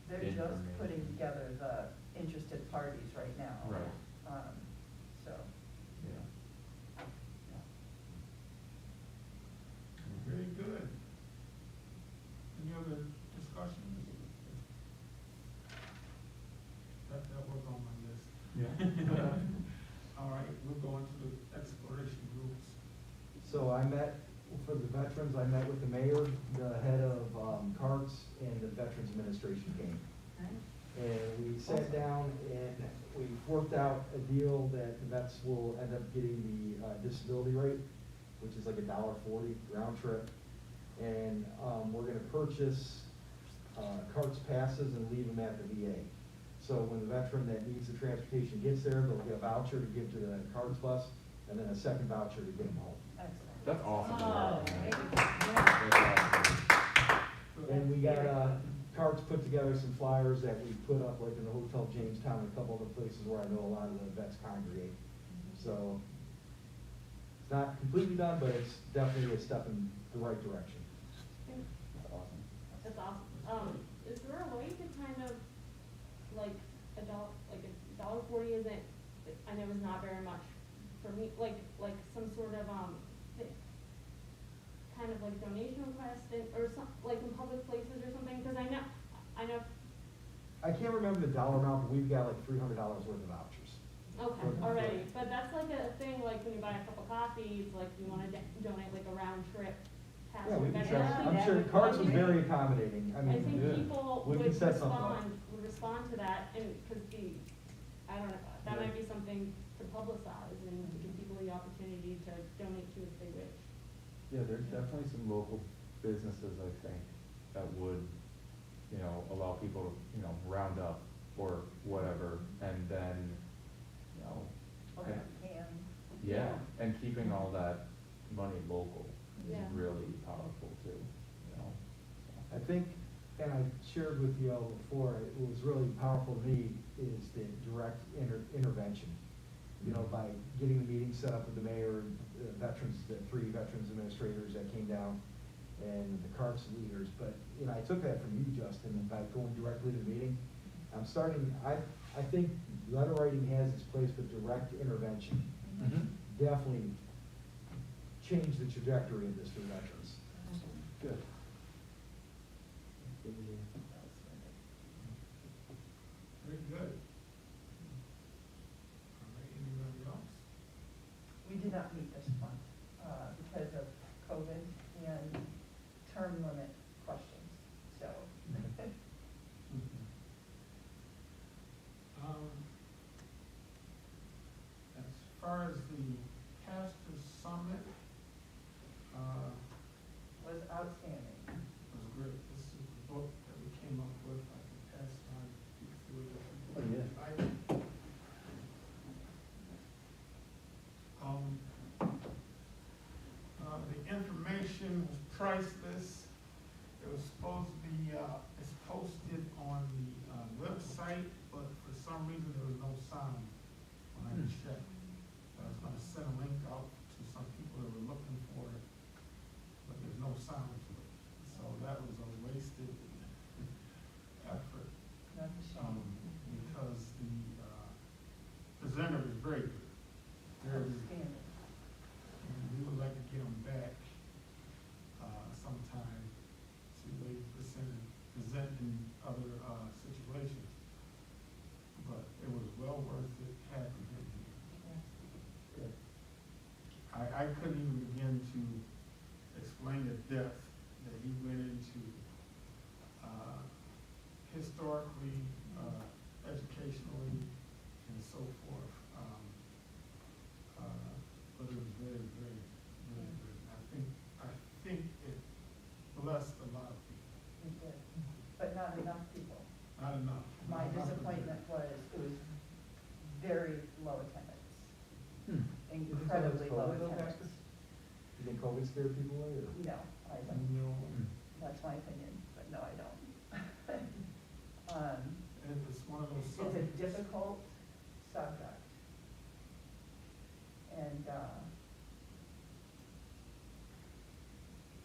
They're just information. putting together the interested parties right now. Right. So, Yeah. Very good. Any other discussions? That was on my list. Yeah. All right, we'll go into the exploration groups. So I met, for the veterans, I met with the mayor, the head of CARTS, and the Veterans Administration came. And we sat down and we worked out a deal that the vets will end up getting the disability rate, which is like $1.40 round trip. And we're gonna purchase CARTS passes and leave them at the VA. So when the veteran that needs the transportation gets there, they'll get a voucher to give to the CARTS bus, and then a second voucher to get them home. excellent. That's awesome. Oh, That's awesome. And we got, CARTS put together some flyers that we put up like in the Hotel Jamestown and a couple other places where I know a lot of the vets congregate. So not completely done, but it's definitely a step in the right direction. That's awesome. That's awesome. Is there a way to kind of, like, $1.40 isn't, I know is not very much for me, like some sort of, kind of like donation request or some, like in public places or something, cause I know, I can't remember the dollar amount, but we've got like $300 worth of vouchers. okay, already, but that's like a thing, like when you buy a cup of coffee, it's like you wanna donate like a round trip pass. Yeah, we or can whatever. set, I I'm think sure that Carts would- was very accommodating, I I mean, think yeah. people We would can set something up. respond to that, and, cause I don't know, that Yeah. might be something to publicize and to give people the opportunity to donate to if they wish. Yeah, there's definitely some local businesses, I think, that would, allow people to, round up or whatever, and then, Or and- can. yeah, and keeping all that money local is Yeah. really powerful too, I think, and I shared with you all before, it was really powerful to me, is the direct intervention. By getting the meeting set up with the mayor, the 3 veterans administrators that came down, and the CARPS leaders, but, I took that from you, Justin, and by going directly to the meeting, I think letter writing has its place, but direct intervention definitely changed the trajectory of this for veterans. Good. Very good. All right, anybody else? We did not meet this month, because of COVID and term limit questions, so. As far as the Pastors Summit, Was outstanding. was great. This is the book that we came up with, I can pass on through it. Oh, yeah. The information was priceless. It was supposed to be, it's posted on the website, but for some reason there was no sound when I checked. I was gonna send a link out to some people that were looking for it, but there's no sound to it. So that was a wasted effort, That's a shame. because the presenter was very good. Very good. Outstanding. And we would like to get them back, sometime to present in other, situations. But it was well worth it having him here. I couldn't even begin to explain the depth that he went into, historically, educationally, and so forth. But it was very, very, very good. I think it blessed a lot of people. We did, but not enough people. Not enough. My Not enough to do. disappointment was, it was very low attendance, Hmm. incredibly low COVID, though, attendance. Baxter? You think COVID scared people away, or? No, I don't. Hmm. That's my opinion, but no, I don't. And it's one of those It's a subjects. difficult subject. And,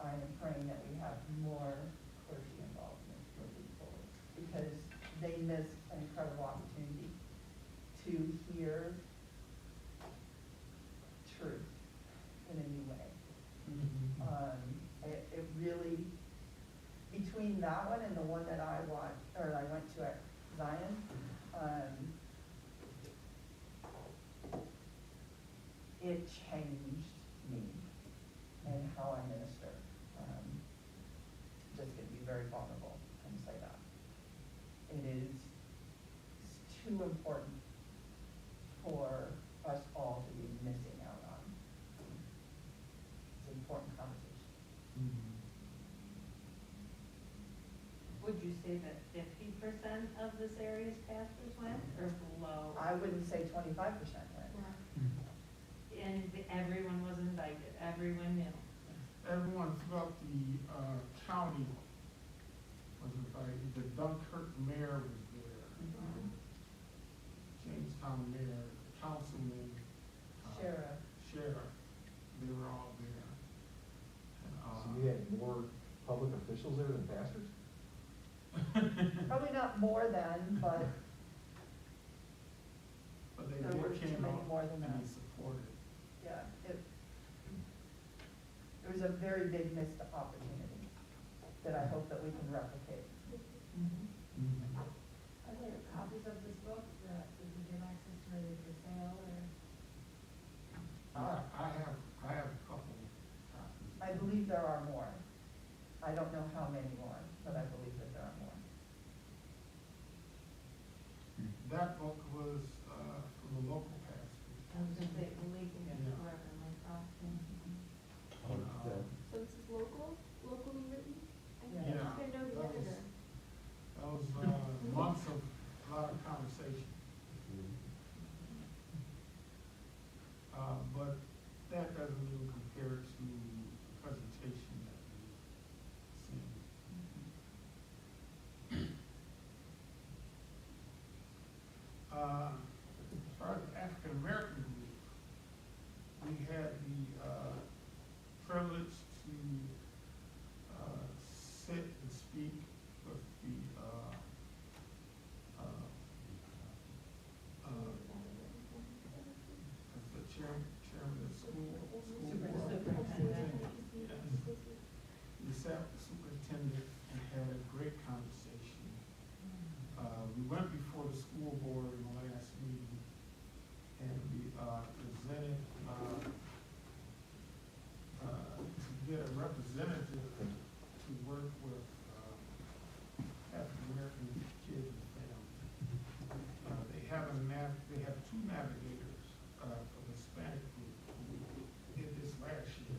I am praying that we have more clergy involvement moving forward, because they miss an incredible opportunity to hear truth in a new way. It really, between that one and the one that I went to at Zion, it changed me and how I minister. Just gonna be very vulnerable and say that. It's too important for us all to be missing out on. It's an important conversation. Would you say that 50% of this area's pastors went, or below? I wouldn't say 25% went. And everyone was invited, everyone knew. Everyone throughout the, county was invited. The Dunkirk mayor was there. Jamestown mayor, councilman. Sheriff. Sheriff. public officials there than pastors? Probably not more than, but But they there were did too came many out more than and that. they supported. Yeah, it was a very big missed opportunity that I hope that we can replicate. Are there copies of this book that we can get access to it for sale or? I have a couple copies. I believe there are more. I don't know how many more, but I believe that there are more. That book was, from the local pastors. I was gonna say, Lincoln, Yeah. wherever my thought. Oh, the- So this is locally written? I Yeah. just didn't know the That was- editor. That was, months of a lot of conversation. But that doesn't even compare to the presentation that we've seen. As far as the African-American group, we had the, privilege to, sit and speak with the, as the chairman of the school board. Superintendent. Yes. We sat with the superintendent and had a great conversation. We went before the school board in the last meeting, and we, presented, to get a representative to work with, African-American kids and families. They have two navigators, for the Hispanic group who did this last year.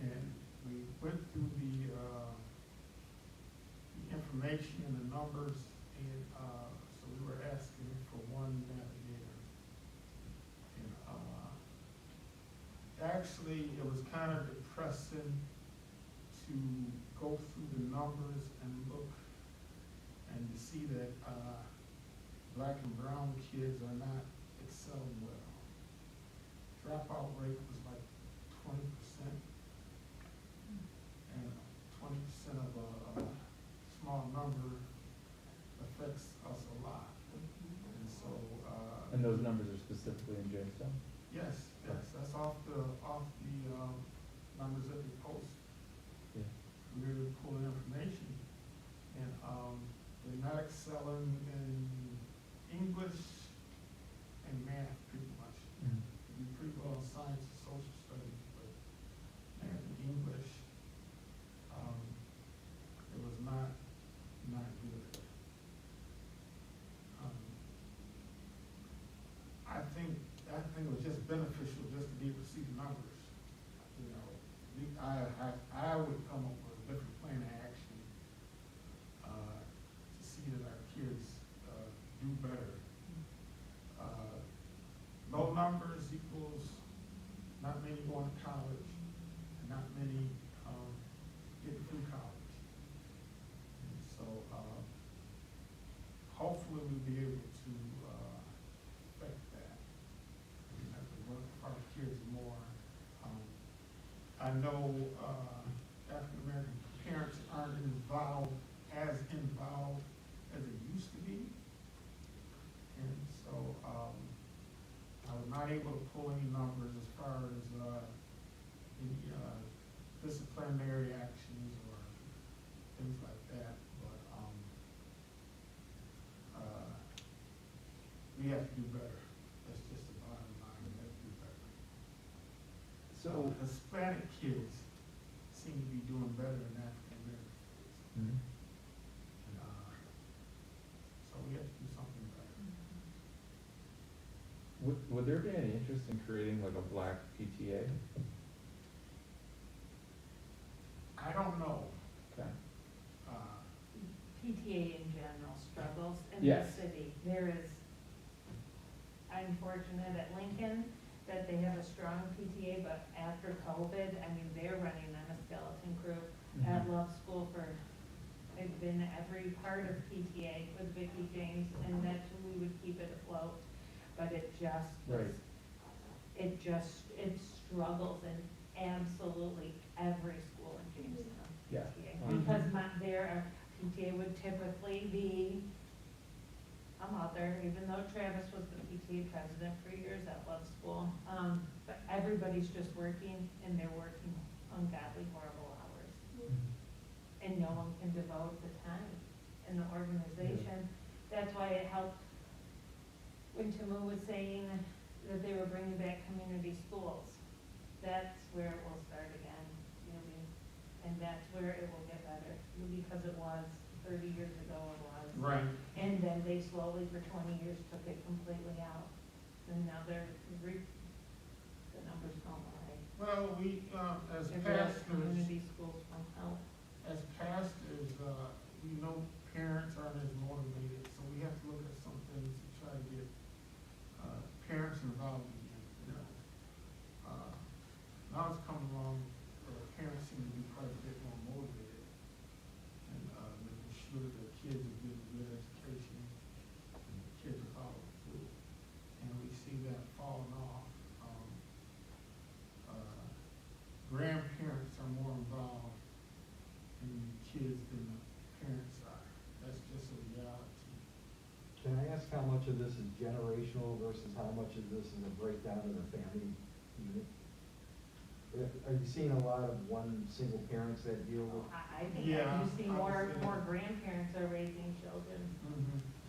And we went through the information and the numbers, and, so we were asking for one navigator. And, actually, it was kind of depressing to go through the numbers and look and to see that, black and brown kids are not excelling well. Dropout rate was like 20%. And 20% of a small number affects us a lot. And so, And those numbers are specifically in Jamestown? yes, that's off the, numbers that we post. Yeah. We really pull in information. And, they're not excelling in English and math pretty much. Mhm. They do pretty well in science and social studies, but math and English, it was not good. I think it was just beneficial just to be able to see the numbers. You know, I would come up with a different plan of action, to see that our kids, do better. Low numbers equals not many going to college, and not many, getting through college. And so, hopefully we'll be able to, affect that. We have to work with our kids more. I know, African-American parents aren't involved as they used to be. And so, I was not able to pull any numbers as far as, any, disciplinary actions or things like that, but, we have to do better. That's just the bottom line, we have to do better. So, Hispanic kids seem to be doing better than African-American kids. Mhm. And, so we have to do something better. Would there be any interest in creating like a black PTA? I don't know. Okay. PTA in general struggles in the Yes. city. There is, I'm fortunate at Lincoln that they have a strong PTA, but after COVID, I mean, they're running on a skeleton crew. At Mhm. Love School I've been every part of PTA with Vicki James, and that we would keep it afloat. But it just was, Right. it struggles in absolutely every school in Jamestown. Yes. because their PTA would typically be a mother, even though Travis was the PTA president for years at Love School. But everybody's just working, and they're working ungodly, horrible hours. And no one can devote the time in the organization. That's why it helped when Timu was saying that they were bringing back community schools. That's where it will start again, really, and that's where it will get better, because it was 30 years ago, it was. Right. And then they slowly, for 20 years, took it completely out, and now the numbers don't lie. Well, we, as If we have pastors, community schools from help. as pastors, we know parents aren't as motivated, so we have to look at some things to try to get, parents involved again, you know. Now it's coming along, parents seem to be quite a bit more motivated, and, making sure that their kids are getting good education, and the kids are following through. And we see that falling off. Grandparents are more involved in kids than the parents are. That's just a reality. Can I ask how much of this is generational versus how much of this is a breakdown in the family unit? Are you seeing a lot of one single parents that deal with? I think Yeah, that you see I would say more that. grandparents are raising children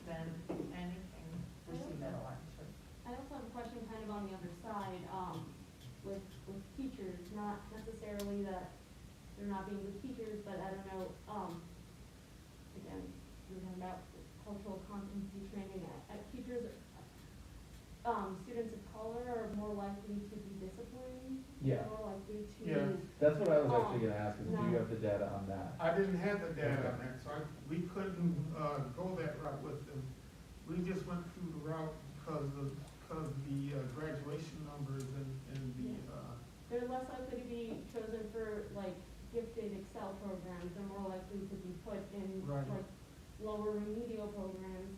than anything. We see that a lot, sure. I also have a question kind of on the other side, with teachers, not necessarily that they're not being good teachers, but I don't know, again, we were talking about cultural competency training at teachers, students of color are more likely to be disciplined. Yeah. More likely to. Yeah. That's what I was actually gonna ask, is do you No. have the data on that? I didn't have the data on that, so we couldn't, go that route with them. We just went through the route because the graduation numbers and the, They're less likely to be chosen for like gifted Excel programs, they're more likely to be put in Right. like lower remedial programs.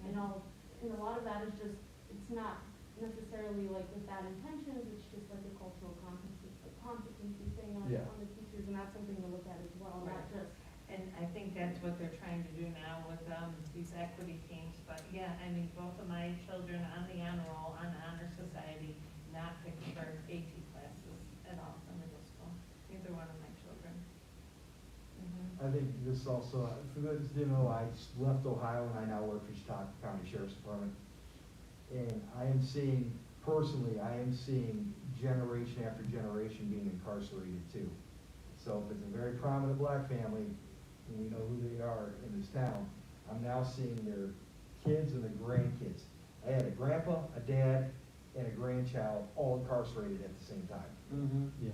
And a lot of that is just, it's not necessarily like with bad intentions, it's just like a cultural competency thing on Yeah. the teachers, and that's something to look at as well, not Right. just. And I think that's what they're trying to do now with, these equity teams, but yeah, I mean, both of my children on the honor roll, on the honor society, not picked for AT classes at all in middle school, neither one of my children. I think this also, for those who know, I left Ohio and I now work for Chautauqua County Sheriff's Department. And I am seeing, personally, generation after generation being incarcerated too. So if it's a very prominent black family, and we know who they are in this town, I'm now seeing their kids and their grandkids. I had a grandpa, a dad, and a grandchild all incarcerated at the same time. Yeah.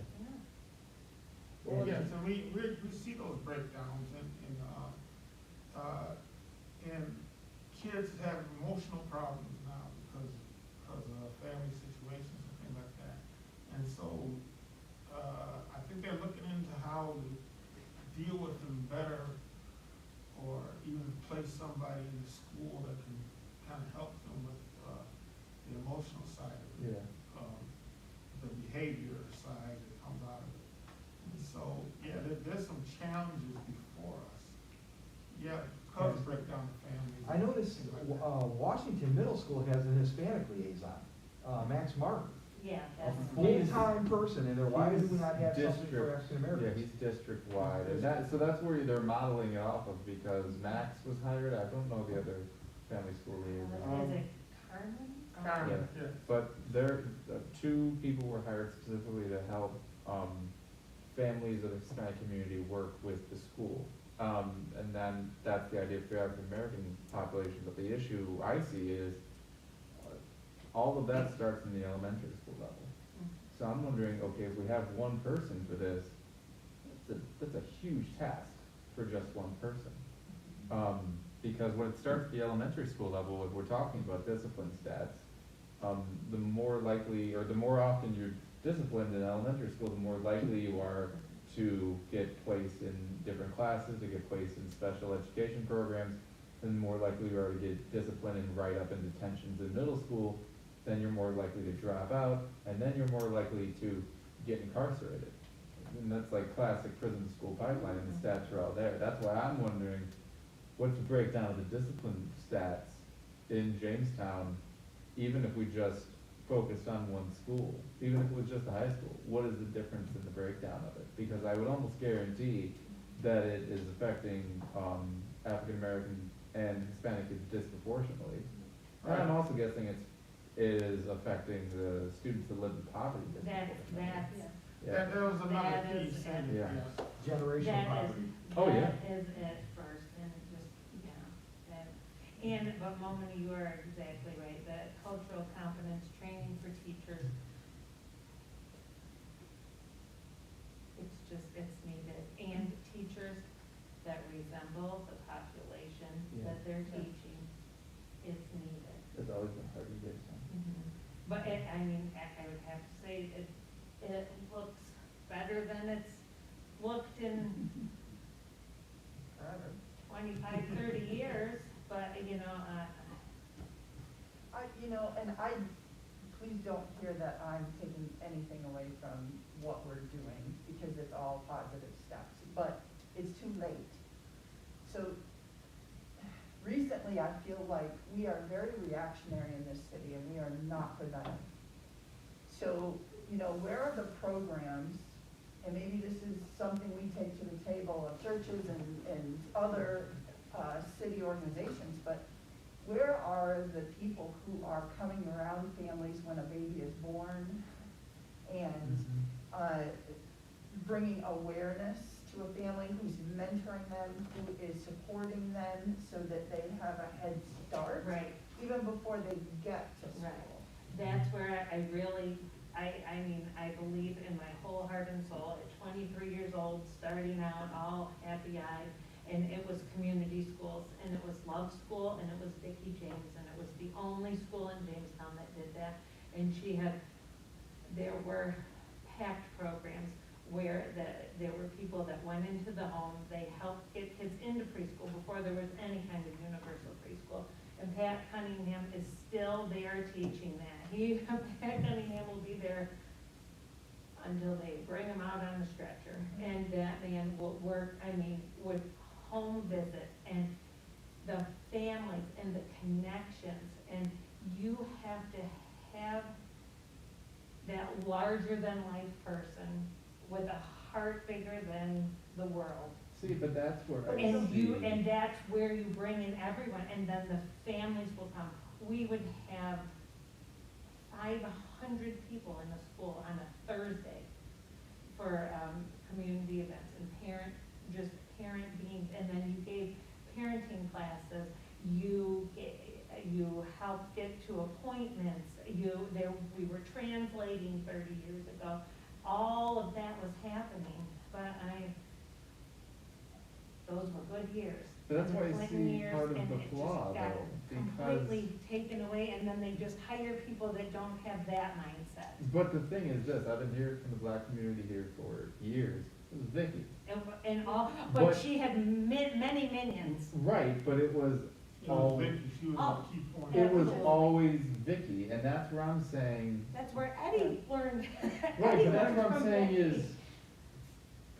well, And- yes, and we see those breakdowns and kids have emotional problems now because of family situations and things like that. And so, I think they're looking into how to deal with them better, or even place somebody in the school that can kind of help them with, the emotional side of it. Yeah. The behavior side that comes out of it. And so, yeah, there's some challenges before us. Yeah, because of breakdown of families. I noticed, things like that. Washington Middle School has a Hispanic liaison, Max Martin. Yeah, A that's. full-time person, and why do we not have He's something for district- African Americans? Yeah, he's district-wide, and so that's where they're modeling it off of, because Max was hired, I don't know the other family school liaison. Is it Carmen? Carmen, Yeah. yeah. But two people were hired specifically to help, families of the Hispanic community work with the school. And then that's the idea for the African American population, but the issue I see is, all of that starts in the elementary school level. So I'm wondering, okay, if we have one person for this, that's a huge task for just one person. Because when it starts at the elementary school level, if we're talking about discipline stats, the more likely, or the more often you're disciplined in elementary school, the more likely you are to get placed in different classes, to get placed in special education programs, and the more likely you are to get disciplined and write up in detentions in middle school, then you're more likely to drop out, and then you're more likely to get incarcerated. and that's like classic prison school pipeline, and the stats are all there. That's why I'm wondering, what's the breakdown of the discipline stats in Jamestown, even if we just focused on one school, even if it was just a high school, what is the difference in the breakdown of it? Because I would almost guarantee that it is affecting, African-American and Hispanic kids disproportionately. And I'm also guessing it is affecting the students that live in poverty disproportionately. That was another That piece, is- and, Yeah. yes. Generational poverty. Oh, yeah. That is at first, and it just, but Mona, you are exactly right, that cultural competence training for teachers, it's needed, and teachers that resemble the population that they're teaching, it's needed. It's always been hard to get some. But I would have to say, it looks better than it's looked in Forever. 25, 30 years, but, Please don't hear that I'm taking anything away from what we're doing, because it's all positive steps, but it's too late. So, recently, I feel like we are very reactionary in this city, and we are not preventive. So, where are the programs, and maybe this is something we take to the table of churches and other city organizations, but where are the people who are coming around families when a baby is born and bringing awareness to a family, who's mentoring them, who is supporting them so that they have a head start? right, Even before they get to school. right. That's where I really, I believe in my whole heart and soul, at 23 years old, starting out, all happy-eyed, and it was community schools, and it was Love School, and it was Vicki James, and it was the only school in Jamestown that did that. And there were packed programs where there were people that went into the home, they helped get kids into preschool before there was any kind of universal preschool. And Pat Cunningham is still there teaching that. Pat Cunningham will be there until they bring him out on the stretcher. And that man will work, with home visits and the families and the connections. And you have to have that larger than life person with a heart bigger than the world. See, but that's where I And that's where you bring in everyone, and then the families will come. We would have 500 people in the school on a Thursday for community events and parent beings, and then you gave parenting classes, you helped get to appointments, we were translating 30 years ago. All of that was happening, but those were good years. But that's why you Clinton see years, part of and the it just flaw, got though, completely because, taken away, and then they just hire people that don't have that mindset. but the thing is this, I've been hearing from the black community here for years, it was Vicky. But But- she had many minions. Right, but it was It was all, Vicky, she was Oh. a key point. it was always Vicky, and that's where I'm saying, That's where Eddie learned. right, Eddie but that's learned what I'm from saying Vicky. is,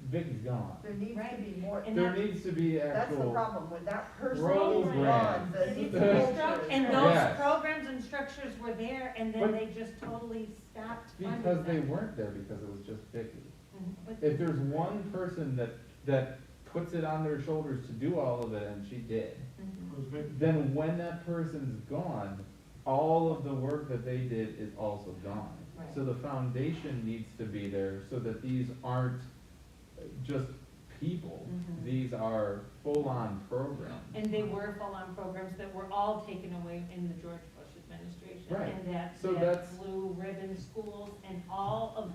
Vicky's gone. There needs to Right. be more, And There that- needs to be that's the actual, problem, when that person Programs. is gone, It needs to be culture struck- is And gone. those Yes. programs and structures were there, and then But- they just totally stopped funding because they them. weren't there because it was just Vicky. Mhm. But- If there's one person that puts it on their shoulders to do all of it, and she did, Mhm. It was Vicky. then when that person's gone, all of the work that they did is also gone. Right. So the foundation needs to be there so that these aren't just people, Mhm. these are full-on programs. And they were full-on programs that were all taken away in the George Bush administration. Right. And that So that's- blue ribbon schools and all of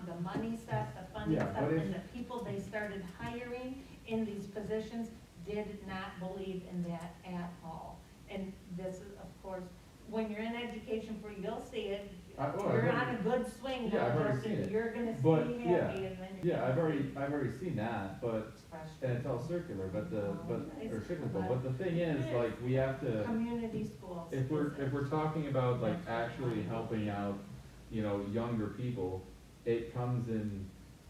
the money stuff, the funding Yeah, stuff, but and the people they started hiring in these positions did not believe in that at all. And this is, of course, when you're in education, you'll see it, I've you're on already- a good swing, Yeah, I've already Justin, seen it. you're gonna But, see yeah, happy, and then you're Yeah, gonna I've already seen that, but, It's and frustrating. it's all circular, but or It's- cyclical, but the thing is, like, we have to, Community schools. if we're talking about like That's actually right. helping out, younger people, it comes in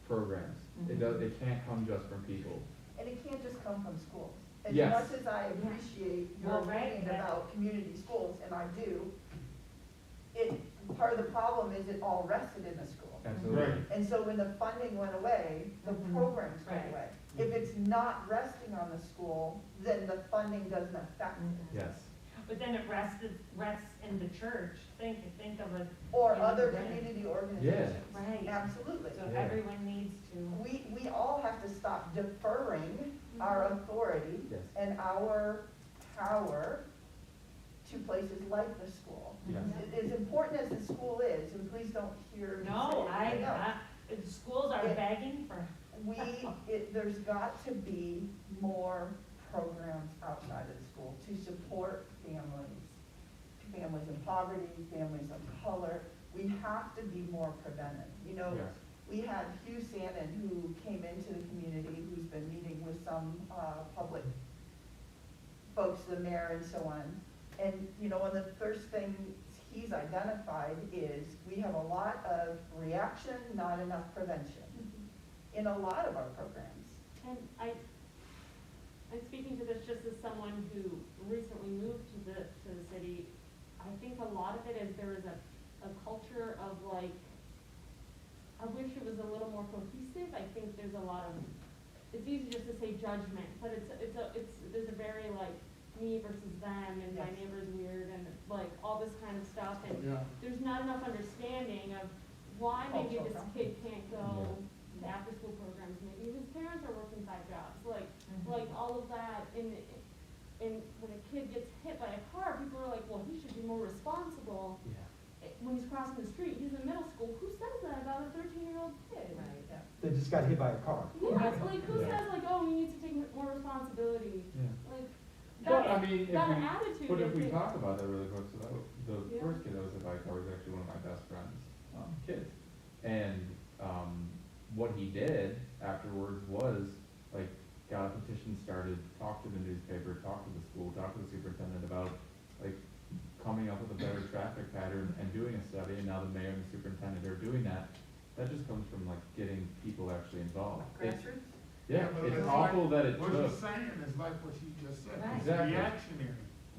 programs. It does, it can't come just from people. And it can't just come from schools. As Yes. much as I appreciate your Well, right, opinion that- about community schools, and I do, part of the problem is it all rested in the school. Absolutely. Right. And so when the funding went away, the Mhm. programs went Right. away. If it's not resting on the school, then the funding doesn't affect it. Yes. But then it rests in the church, think of it. Or in other the- community organizations. Right. Absolutely. So Yeah. everyone needs to. We all have to stop deferring our authority Yes. and our power to places like the school. Yes. As important as the school is, and please don't hear me No, say anything else, schools are It- begging for. there's got to be more programs outside of the school to support families in poverty, families of color. We have to be more preventive. You know, Yes. we had Hugh Sannon, who came into the community, who's been meeting with some, public folks, the mayor and so on. And, you know, one of the first things he's identified is we have a lot of reaction, not enough prevention in a lot of our programs. And I'm speaking to this just as someone who recently moved to the city. I think a lot of it is there is a culture of like, I wish it was a little more cohesive. I think there's a lot of, it's easy just to say judgment, but there's a very like me versus them and my Yes. neighbor's weird and like all this kind of stuff. And Yeah. there's not enough understanding of why maybe this Cultural. kid can't go to after school programs. Maybe his parents are working 5 jobs. Like all of that. And when a kid gets hit by a car, people are like, well, he should be more responsible. Yeah. When he's crossing the street, he's in middle school. Who says that about a 13-year-old kid? Right. They just got hit by a car. Yeah, it's like who Yeah. says like, oh, we need to take more responsibility? Yeah. Like But that, I mean, that if we, attitude. but if I we think- talk about that really quick, so that was, the Yeah. first kid that was hit by a car was actually one of my best friend's, kids. And, what he did afterwards was, like, got a petition started, talked to the newspaper, talked to the school, talked to the superintendent about, like, coming up with a better traffic pattern and doing a study, and now the mayor and the superintendent are doing that. That just comes from, like, getting people actually involved. It's- Grassroots? Yeah, but it's it's awful like- that it What took. you're saying is like what you just said, Right. it's Exactly. reactionary.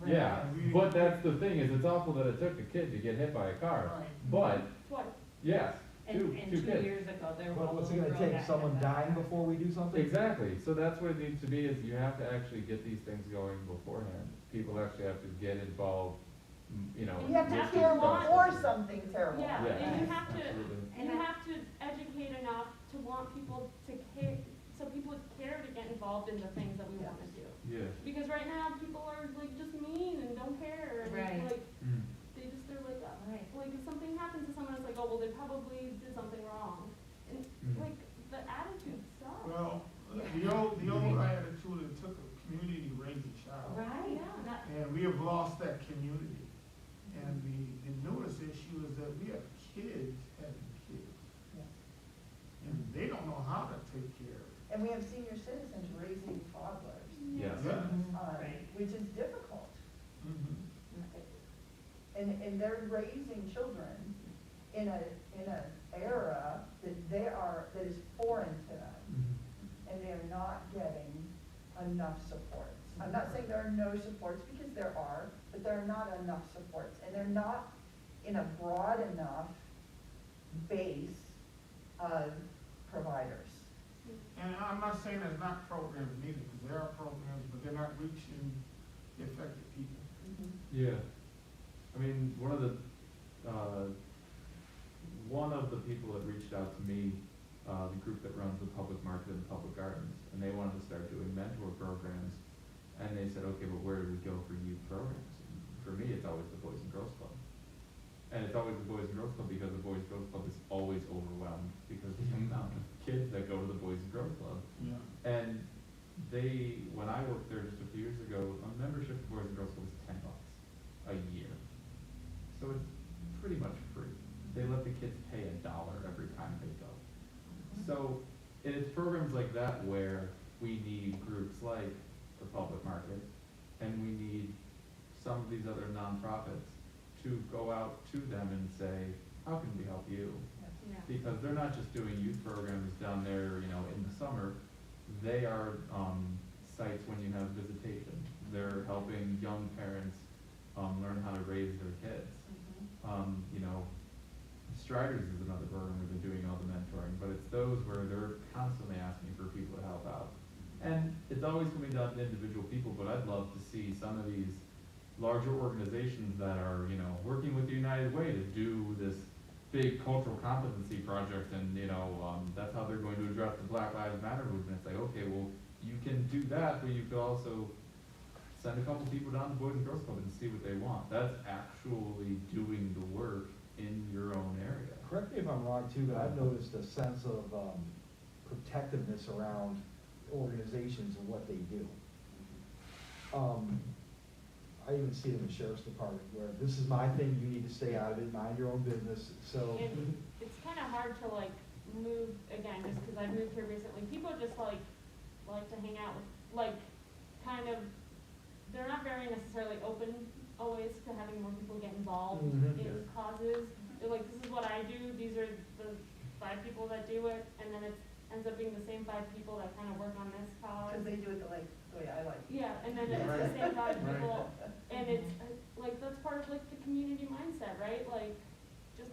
Yeah, Right. but that's the thing, is it's awful that it took a kid to get hit by a car. Right. But, Twice. yes, And two 2 kids. years ago, there was. What's it a gonna girl take, that someone hit by a dying car. before we do something? Exactly, so that's what it needs to be, is you have to actually get these things going beforehand. People actually have to get involved, you know. You have with to these care processes. before something terrible. Yeah, Yeah, and you have to, absolutely. you have to educate enough to want people to care, so people care to get involved in the things that we Yes. wanna do. Yeah. Because right now, people are like just mean and don't care, and Right. like, Mm. they're like, Right. like if something happens to someone, it's like, oh, well, they probably did something wrong. And Mhm. like, the attitude sucks. Well, the old attitude, it took a community to raise a child. Right, Yeah. not, And we have lost that community. And the newest issue is that we have kids having kids. Yes. And they don't know how to take care of it. And we have senior citizens raising toddlers, Yes. Yeah. Right. which is difficult. Mhm. And they're raising children in a era that is foreign to them, Mhm. and they're not getting enough supports. I'm not saying there are no supports, because there are, but there are not enough supports, and they're not in a broad enough base of providers. And I'm not saying there's not programs needed, because there are programs, but they're not reaching the affected people. Yeah, I mean, one of the people that reached out to me, the group that runs the public market and the public gardens, and they wanted to start doing mentor programs, and they said, okay, but where do we go for youth programs? And for me, it's always the Boys and Girls Club. And it's always the Boys and Girls Club because the Boys and Girls Club is always overwhelmed because of the amount of kids that go to the Boys and Girls Club. Yeah. And when I worked there just a few years ago, a membership to Boys and Girls Club is $10 a year. So it's pretty much free. They let the kids pay $1 every time they go. So it's programs like that where we need groups like the public market, and we need some of these other nonprofits to go out to them and say, how can we help you? Yeah. because they're not just doing youth programs down there, you know, in the summer. They are, sites when you have visitation. They're helping young parents, learn how to raise their kids. You know, Striders is another program where they're doing all the mentoring, but it's those where they're constantly asking for people to help out. And it's always coming down to individual people, but I'd love to see some of these larger organizations that are, you know, working with the United Way to do this big cultural competency project, and, you know, that's how they're going to address the Black Lives Matter movement. It's like, okay, well, you can do that, but you could also send a couple people down to Boys and Girls Club and see what they want. That's actually doing the work in your own area. Correct me if I'm wrong too, but I've noticed a sense of protectiveness around organizations and what they do. I even see it in the sheriff's department where this is my thing, you need to stay out of it, mind your own business, so. And it's kind of hard to like move, again, just because I've moved here recently, people just like to hang out with, like, kind of, they're not very necessarily open always to having more people get involved Mhm. in causes. They're like, this is what I do, these are the 5 people that do it, and then it ends up being the same 5 people that kind of work on this cause. Cause they do it the way I like. Yeah, and then it's the same 5 people, and it's, like, that's part of, like, the community mindset, right? Like, just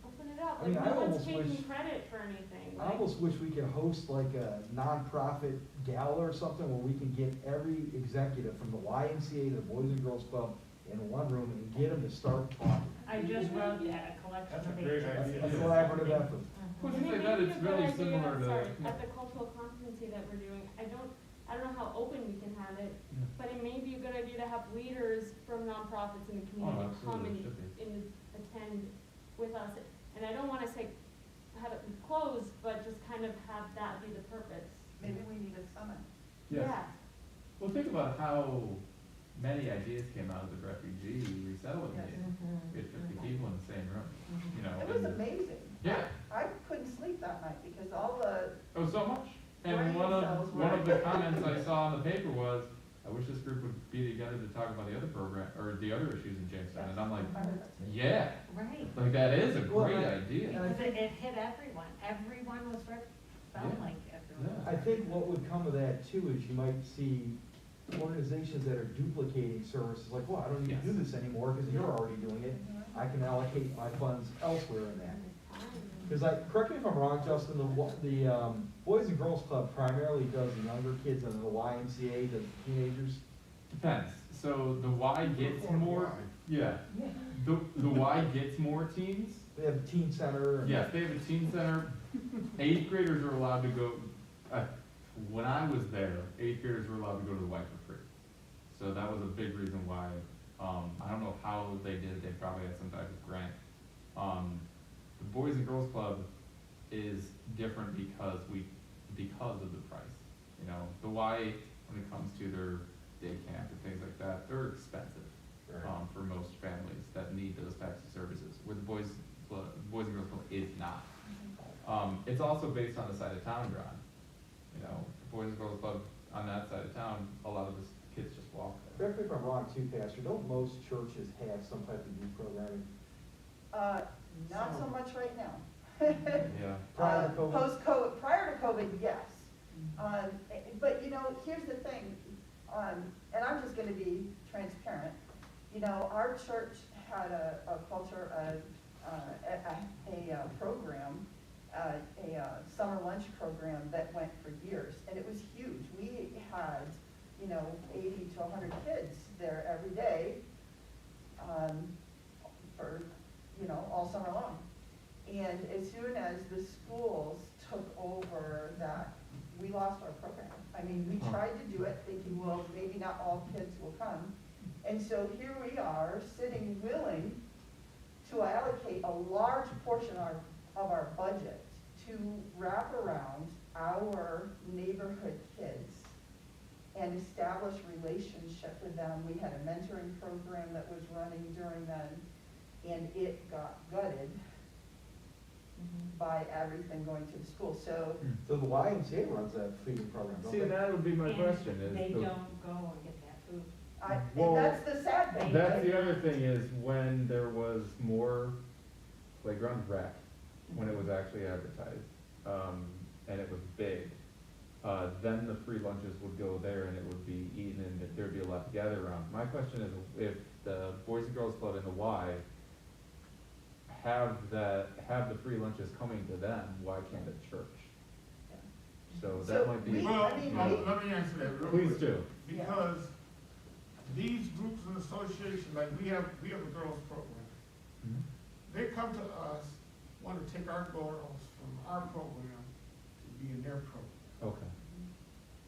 open it up, I mean, like, I no one's almost taking wish- credit for anything, I like. almost wish we could host like a nonprofit gala or something where we can get every executive from the YMCA to the Boys and Girls Club in one room and get them to start talking. I just wrote that, a collection That's a of great agents. A idea. collaborative effort. Well, And just it like may that, be it's a good really idea, similar to. sorry, yeah. at the cultural competency that we're doing, I don't know how open we can have it, Yeah. but it may be a good idea to have leaders from nonprofits in the community come absolutely, and, it should be. and attend with us. And I don't wanna say, have it be closed, but just kind of have that be the purpose. Maybe we need a summit. Yes. Yeah. Well, think about how many ideas came out of the refugee resettlement Yes. meeting. We had 50 people in the same room, you know. It was and- amazing. Yeah. I couldn't sleep that night because all the, Oh, so much. And Brain one cells of the were- comments I saw in the paper was, I wish this group would be together to talk about the other program, or the other issues in Jamestown. And I'm like, I heard that too. yeah, Right. like that is a Well, great I- idea. and I Because think- it hit everyone, everyone was, felt Yeah. like everyone. Yeah. I think what would come of that too is you might see organizations that are duplicating services, like, well, I don't need to do Yes. this anymore because you're already doing it. I can allocate my funds elsewhere in that. Because correct me if I'm wrong, Justin, the Boys and Girls Club primarily does the younger kids and the YMCA does the teenagers. Depends. So the Y gets more, yeah. The Y gets more teens. They have a teen center. And Yes, they have a teen center. 8th graders are allowed to go, when I was there, 8th graders were allowed to go to the Y for free. So that was a big reason why, I don't know how they did it, they probably had some type of grant. The Boys and Girls Club is different because of the price. You know, the Y, when it comes to their day camp and things like that, they're expensive. For most families that need those types of services, where the Boys and Girls Club is not. It's also based on the side of town you're on. You know, the Boys and Girls Club on that side of town, a lot of the kids just walk there. Correct me if I'm wrong too, Pastor, don't most churches have some type of youth programming? Not so much right now. Yeah. Prior to COVID? Post-COVID, prior to COVID, yes. But you know, here's the thing, and I'm just gonna be transparent. You know, our church had a culture, a program, a summer lunch program that went for years, and it was huge. We had, you know, 80 to 100 kids there every day, for, you know, all summer long. And as soon as the schools took over that, we lost our program. I mean, we tried to do it, thinking, well, maybe not all kids will come. And so here we are, sitting willing to allocate a large portion of our budget to wrap around our neighborhood kids and establish relationship with them. We had a mentoring program that was running during then, and it got gutted by everything going to the school. So So the YMCA runs that feeding program, don't See, they? that would be my And question is. they the- don't go and get that food. Well, and that's the sad thing. That's the other thing is when there was more playground rec, when it was actually advertised, and it was big, then the free lunches would go there and it would be eaten and there'd be a lot to gather around. My question is, if the Boys and Girls Club and the Y have the free lunches coming to them, why can't the church? So So that might be. we- Well, I mean, let me answer that real quick. Please do. Because these groups and associations, like we have a girls program. Mhm. They come to us, want to take our girls from our program to be in their program. Okay.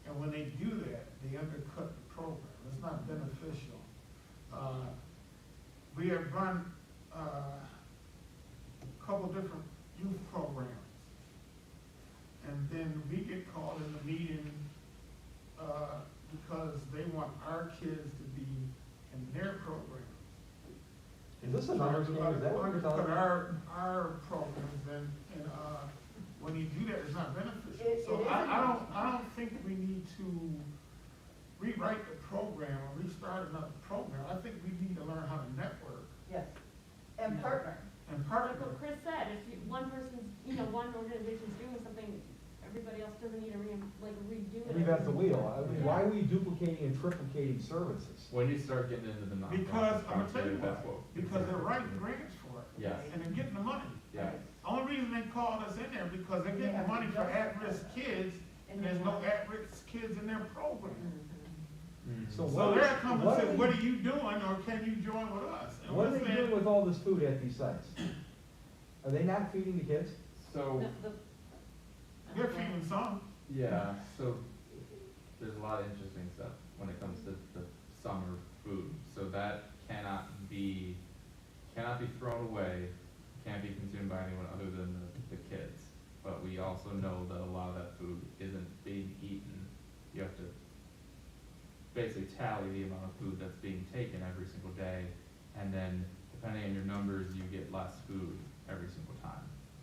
And when they do that, they undercut the program. It's not beneficial. We have run a couple different youth programs. And then we get called in the meeting because they want our kids to be in their program. Is this an understanding, is that what you're telling Undercut me? our programs, and when you do that, it's not beneficial. It So isn't. I don't think we need to rewrite the program or restart another program. I think we need to learn how to network Yes, and partner. and Like partner. what Chris said, if one person's, one organization's doing something, everybody else doesn't need to redo it. Reinvent the wheel. I mean, why are we duplicating and triplicating services? When you start getting into the nonprofit Because, I'm gonna tell you conversation, that's why, what. because they're writing grants for it. Yes. And they're getting the money. Yes. Only reason they called us in there because they're getting money for at-risk kids, and there's no at-risk kids in their program. Mhm. So So what they're is- coming what and are say, they- what are you doing, or can you join with us? And What are we're they saying, doing with all this food at these sites? Are they not feeding the kids? So, They're feeding some. yeah, so there's a lot of interesting stuff when it comes to the summer food. So that cannot be thrown away, can't be consumed by anyone other than the kids. But we also know that a lot of that food isn't being eaten. You have to basically tally the amount of food that's being taken every single day, and then depending on your numbers, you get less food every single time.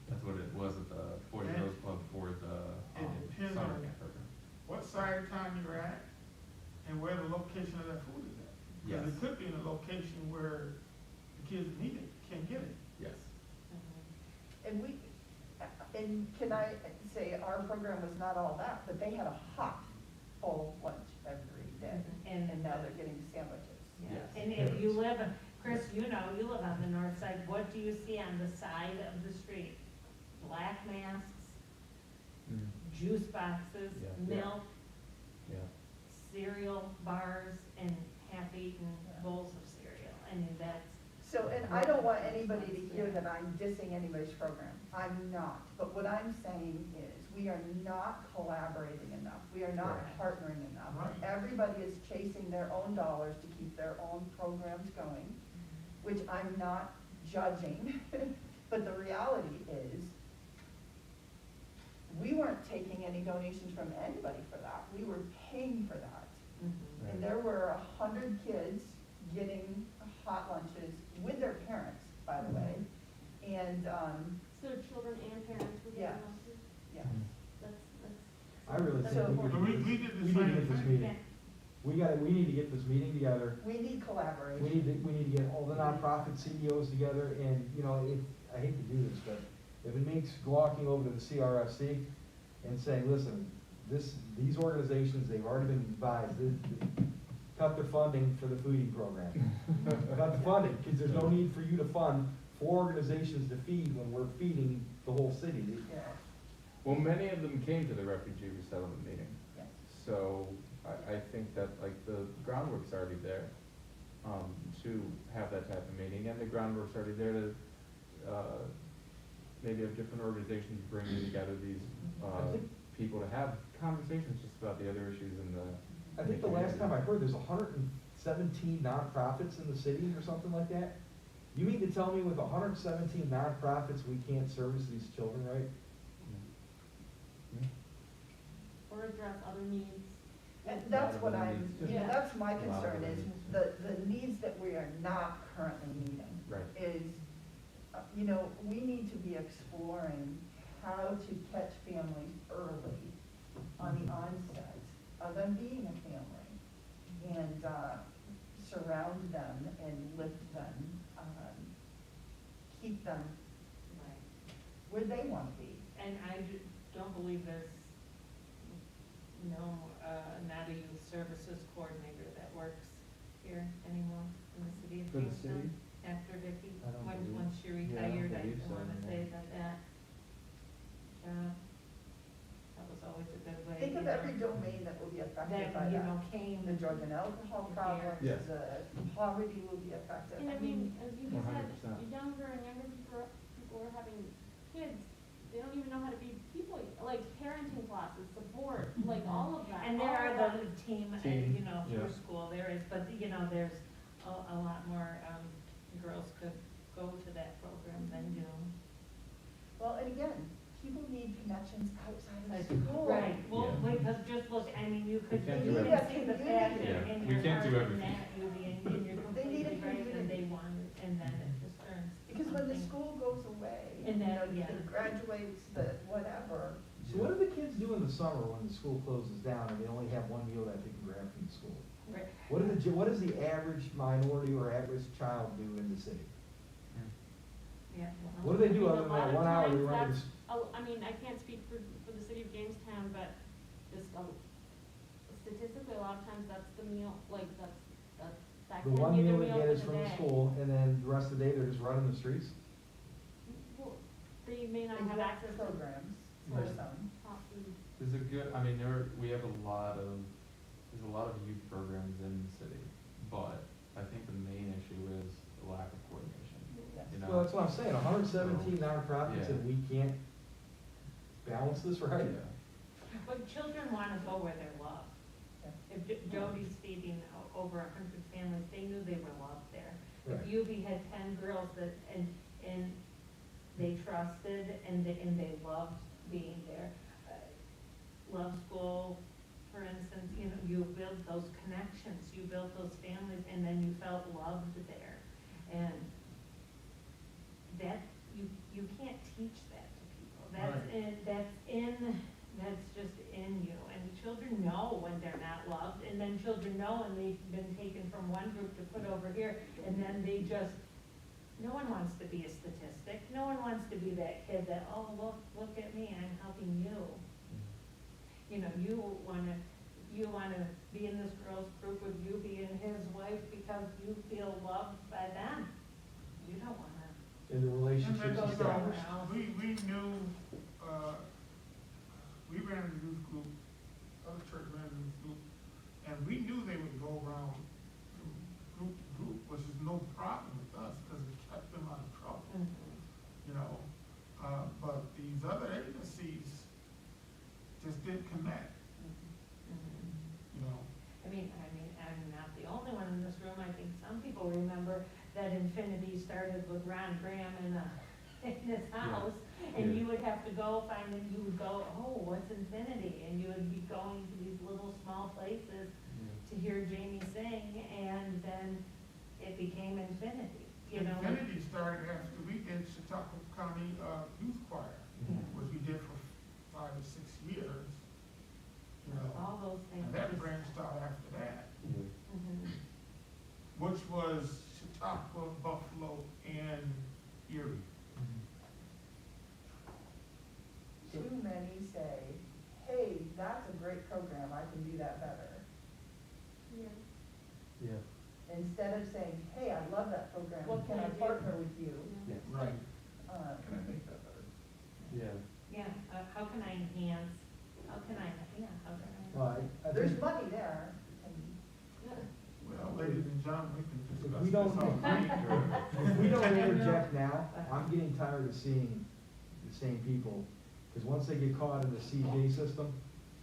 That's what it was at the Boys and Girls Club for the It depends summer on camp program. what side of town you're at, and where the location of that food is at. Yes. Because it could be in a location where the kids need it, can't get it. Yes. And can I say, our program was not all that, but they had a hot, full lunch every day. And- And now they're getting sandwiches. Yes. And if you live, Chris, you live on the north side, what do you see on the side of the street? Black masks, Mm. juice boxes, Yeah. milk, Yeah. cereal bars, and half-eaten bowls of cereal. I mean, that's, So, and I don't want anybody to hear that I'm dissing anybody's program. I'm not. But what I'm saying is, we are not collaborating enough. We are not Right. partnering enough. Right. Everybody is chasing their own dollars to keep their own programs going, which I'm not judging. But the reality is, we weren't taking any donations from anybody for that. We were paying for that. Right. And there were 100 kids getting hot lunches with their parents, by the way. And, So children and parents were Yeah. getting lunches? yeah, That's. I really think So- we could. But we did the We need to same get this thing. meeting. We need to get this meeting together. we need collaboration. We need to get all the nonprofit CEOs together and, I hate to do this, but if it makes walking over to the CRFC and saying, listen, these organizations, they've already been advised, cut their funding for the feeding program. Cut the funding, because there's no need for you to fund 4 organizations to feed when we're feeding the whole city. Yeah, Well, many of them came to the Refugee Resettlement meeting. yes. So I think that the groundwork's already there, to have that type of meeting, and the groundwork's already there to, maybe have different organizations bringing together these, people to have conversations just about the other issues in the. I think the last time I heard, there's 117 nonprofits in the city or something like that. You mean to tell me with 117 nonprofits, we can't service these children, right? Or address other needs. And that's what A lot of I'm, needs. Yeah. that's my A lot of concern them is, needs. the needs that we are not currently meeting. Right. Is, we need to be exploring how to catch families early on the onset of them being a family, and surround them and lift them, keep them where they wanna be. And I don't believe there's not a youth services coordinator that works here anymore in the city of For the Jamestown. city? After Vicki, I don't believe- once she yeah, I don't retired, I believe so wanna anymore. say that that was always a good way. Think of you know, every domain that will be affected by that, you that. know, came. The drug and alcohol problems, Yes. the poverty will be affected. And I mean, as you just said, 100%. younger and younger people are having kids, they don't even know how to be people, like parenting classes, support, like all of that. And there all are of that. the team, Team, you know, yeah. through school, there is, but, you know, there's a lot more, girls could go to that program than do. Well, and again, people need connections outside Like, of school. Right, well, Yeah. because just look, I mean, you could, We can't you do can everything. see the Yeah, passion we in your can't do heart in everything. that, Judy, and you're They need a completely right, and community. they want it, and then it just turns. to Because when the something. school goes away, And you then, know, the yeah. kid graduates, the whatever. So what do the kids do in the summer when the school closes down and they only have one meal that they can grab from the school? Right. What does the average minority or average child do in the city? Yeah. What do they do I mean, other than a lot that of 1 hour they times run to the? that's- I mean, I can't speak for the city of Jamestown, but just, statistically, a lot of times that's the meal, like, that The can one be meal their they meal get for is the from the day. school, and then the rest of the day they're just running the streets? Well, they may not They have get access to programs for Right. some. top food. There's a good, we have there's a lot of youth programs in the city, but I think the main issue is the lack of coordination. Yes. You know? Well, that's what I'm saying, 117 nonprofits, Yeah. and we can't balance this right? Yeah. But children wanna go where they're loved. Yeah. If Jody's feeding over 100 families, they knew they were loved there. Right. If UV had 10 girls that, and they trusted and they loved being there. Love School, for instance, you know, you build those connections, you built those families, and then you felt loved there. And that, you can't teach that to people. That's just in you. And children know when they're not loved, and then children know when they've been taken from one group to put over here, and then they just, no one wants to be a statistic. No one wants to be that kid that, oh, look at me, I'm helping you. You know, you wanna be in this girl's group with you being his wife because you feel loved by them. You don't wanna. In the relationships Remember those established. hours? We knew, we ran a youth group, other church ran a youth group, and we knew they would go around from group to group, which is no problem with us, because it kept them out of trouble, you know? But these other agencies just didn't connect, you know? I mean, I'm not the only one in this room. I think some people remember that Infinity started with Ron Graham in his house. And Yeah. you would have to go find it, you would go, oh, what's Infinity? And you would be going to these little small places to hear Jamie sing, and then it became Infinity, you know? Infinity started after we did Chautauqua County, Youth Choir, which we did for 5 or 6 years, you know? All those things. And that just- branched out after that, Mhm. which was Chautauqua, Buffalo, and Erie. Too many say, hey, that's a great program, I can do that better. Yeah. Yeah. Instead of saying, hey, I love that program, What can can I I do? partner with you? Yeah. Right. Can I make that better? Yeah. Yeah, how can I enhance, how can I? Well, I There's think money there, and Well, ladies and gentlemen, we can if discuss we this don't, all night. if we don't interject now, I'm getting tired of seeing the same people. Because once they get caught in the CJ system,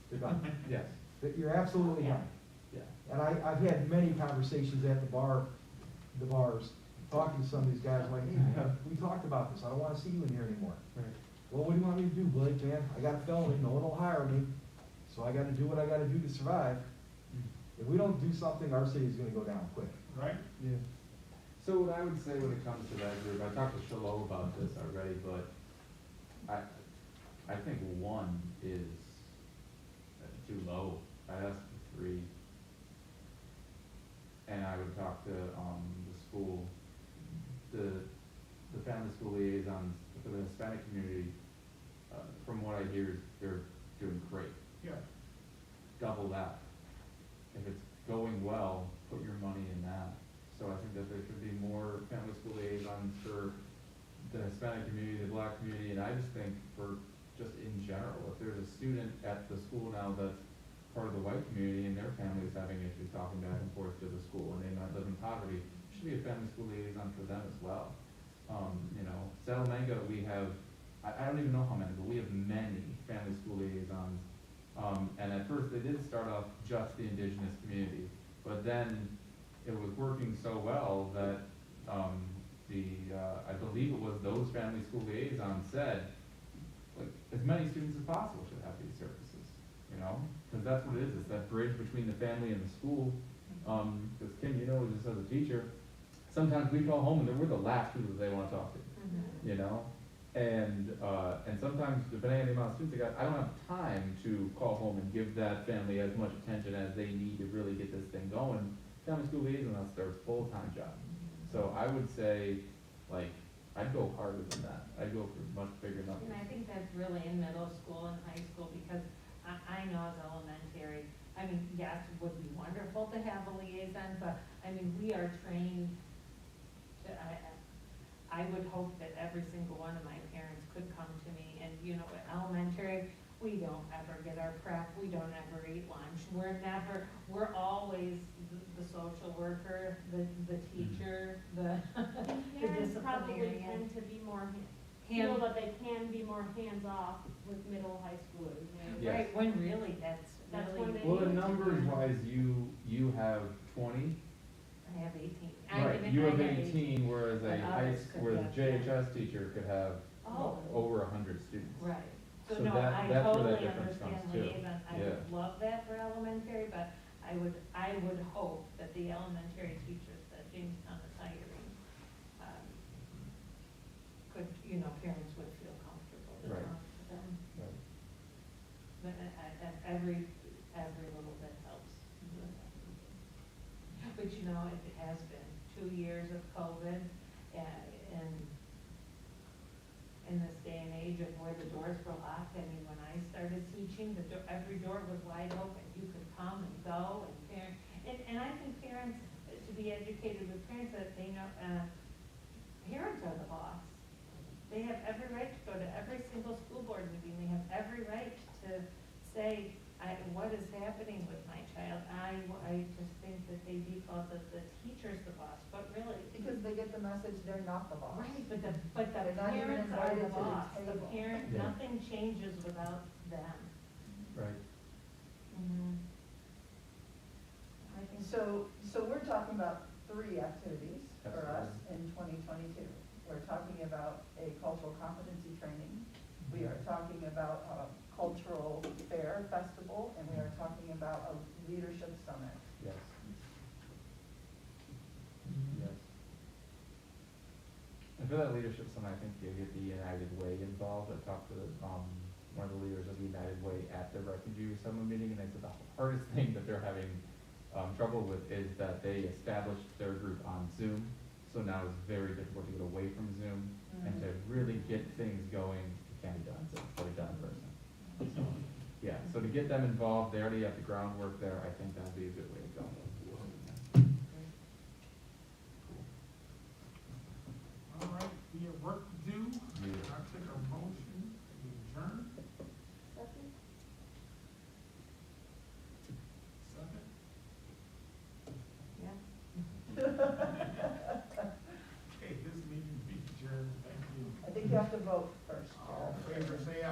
they're done. Yes. That you're absolutely done. Yeah. And I've had many conversations at the bars, talking to some of these guys, like, hey, man, we talked about this, I don't wanna see you in here anymore. Right. Well, what do you want me to do, Blake, man? I got a felony, no one will hire me, so I gotta do what I gotta do to survive. If we don't do something, our city's gonna go down quick. Right? Yeah. So what I would say when it comes to that group, I talked to Shalom about this already, but I think 1 is too low. I asked for 3. And I would talk to, the school, the family school liaisons for the Hispanic community. I hear is they're doing great. Yeah. Double that. If it's going well, put your money in that. So I think that there should be more family school liaisons for the Hispanic community, the Black community, and I just think for, just in general, if there's a student at the school now that's part of the white community and their family is having issues talking back and forth to the school and they might live in poverty, there should be a family school liaison for them as well. You know, Salamanca, we have, I don't even know how many, but we have many family school liaisons. And at first they did start off just the indigenous community, but then it was working so well that, I believe it was those family school liaisons said, like, as many students as possible should have these services, you know? Because that's what it is, it's that bridge between the family and the school. Because Kim, you know, just as a teacher, sometimes we call home and we're the last people that they want to talk to, you know? And sometimes, depending on the amount of students they got, I don't have time to call home and give that family as much attention as they need to really get this thing going. Family school liaison, that's their full-time job. So I would say, like, I'd go harder than that. I'd go for much bigger numbers. And I think that's really in middle school and high school, because I know as elementary, I mean, yes, it would be wonderful to have a liaison, but, I mean, we are trained to, I would hope that every single one of my parents could come to me, and, you know, at elementary, we don't ever get our prep, we don't ever eat lunch, we're always the social worker, the teacher, the Parents probably disciplinarian. tend to be more, Hand- feel that they can be more hands-off with middle, high schoolers. Yes. Right, when really, that's That's really. when they- Well, the numbers wise, you have 20, I have 18. right, you have 18, whereas But others could whereas a have, JHS teacher could have Oh. over 100 students. Right, so So no, that- I that's where that totally difference understand comes too. liaison, I Yeah. would love that for elementary, but I would hope that the elementary teachers that Jamestown is hiring, could, you know, parents would feel comfortable to Right. talk to them. Right. But every little bit helps. But you know, it has been 2 years of COVID, and in this day and age of where the doors were locked, I mean, when I started teaching, every door was wide open, you could come and go, and I think parents, to be educated with parents, that they know, parents are the boss. They have every right to go to every single school board meeting, they have every right to say, what is happening with my child? I just think that they default that the teacher's the boss, but really. Because they get the message they're not the boss. Right, but the They're not even parents are invited the to the boss, the table. parent, Yeah. nothing changes without them. Right. I think. So we're talking about 3 activities for us Absolutely. in 2022. We're talking about a cultural competency training. We are talking about a cultural fair festival, and we are talking about a leadership summit. Yes. Yes. And for that leadership summit, I think you get the United Way involved. I talked to one of the leaders of the United Way at the Refugee Resettlement meeting, and they said the hardest thing that they're having trouble with is that they established their group on Zoom. So now it's very difficult to get away from Zoom and to really get things going. It can be done, so it's probably done in person. So, yeah, so to get them involved, they already have the groundwork there. I think that'd be a good way to go. All right, we have work to do. Yeah. I'll take a motion to adjourn. Second? Second. Yeah. Okay, this meeting be adjourned. Thank you. I think you have to vote first. All in favor, say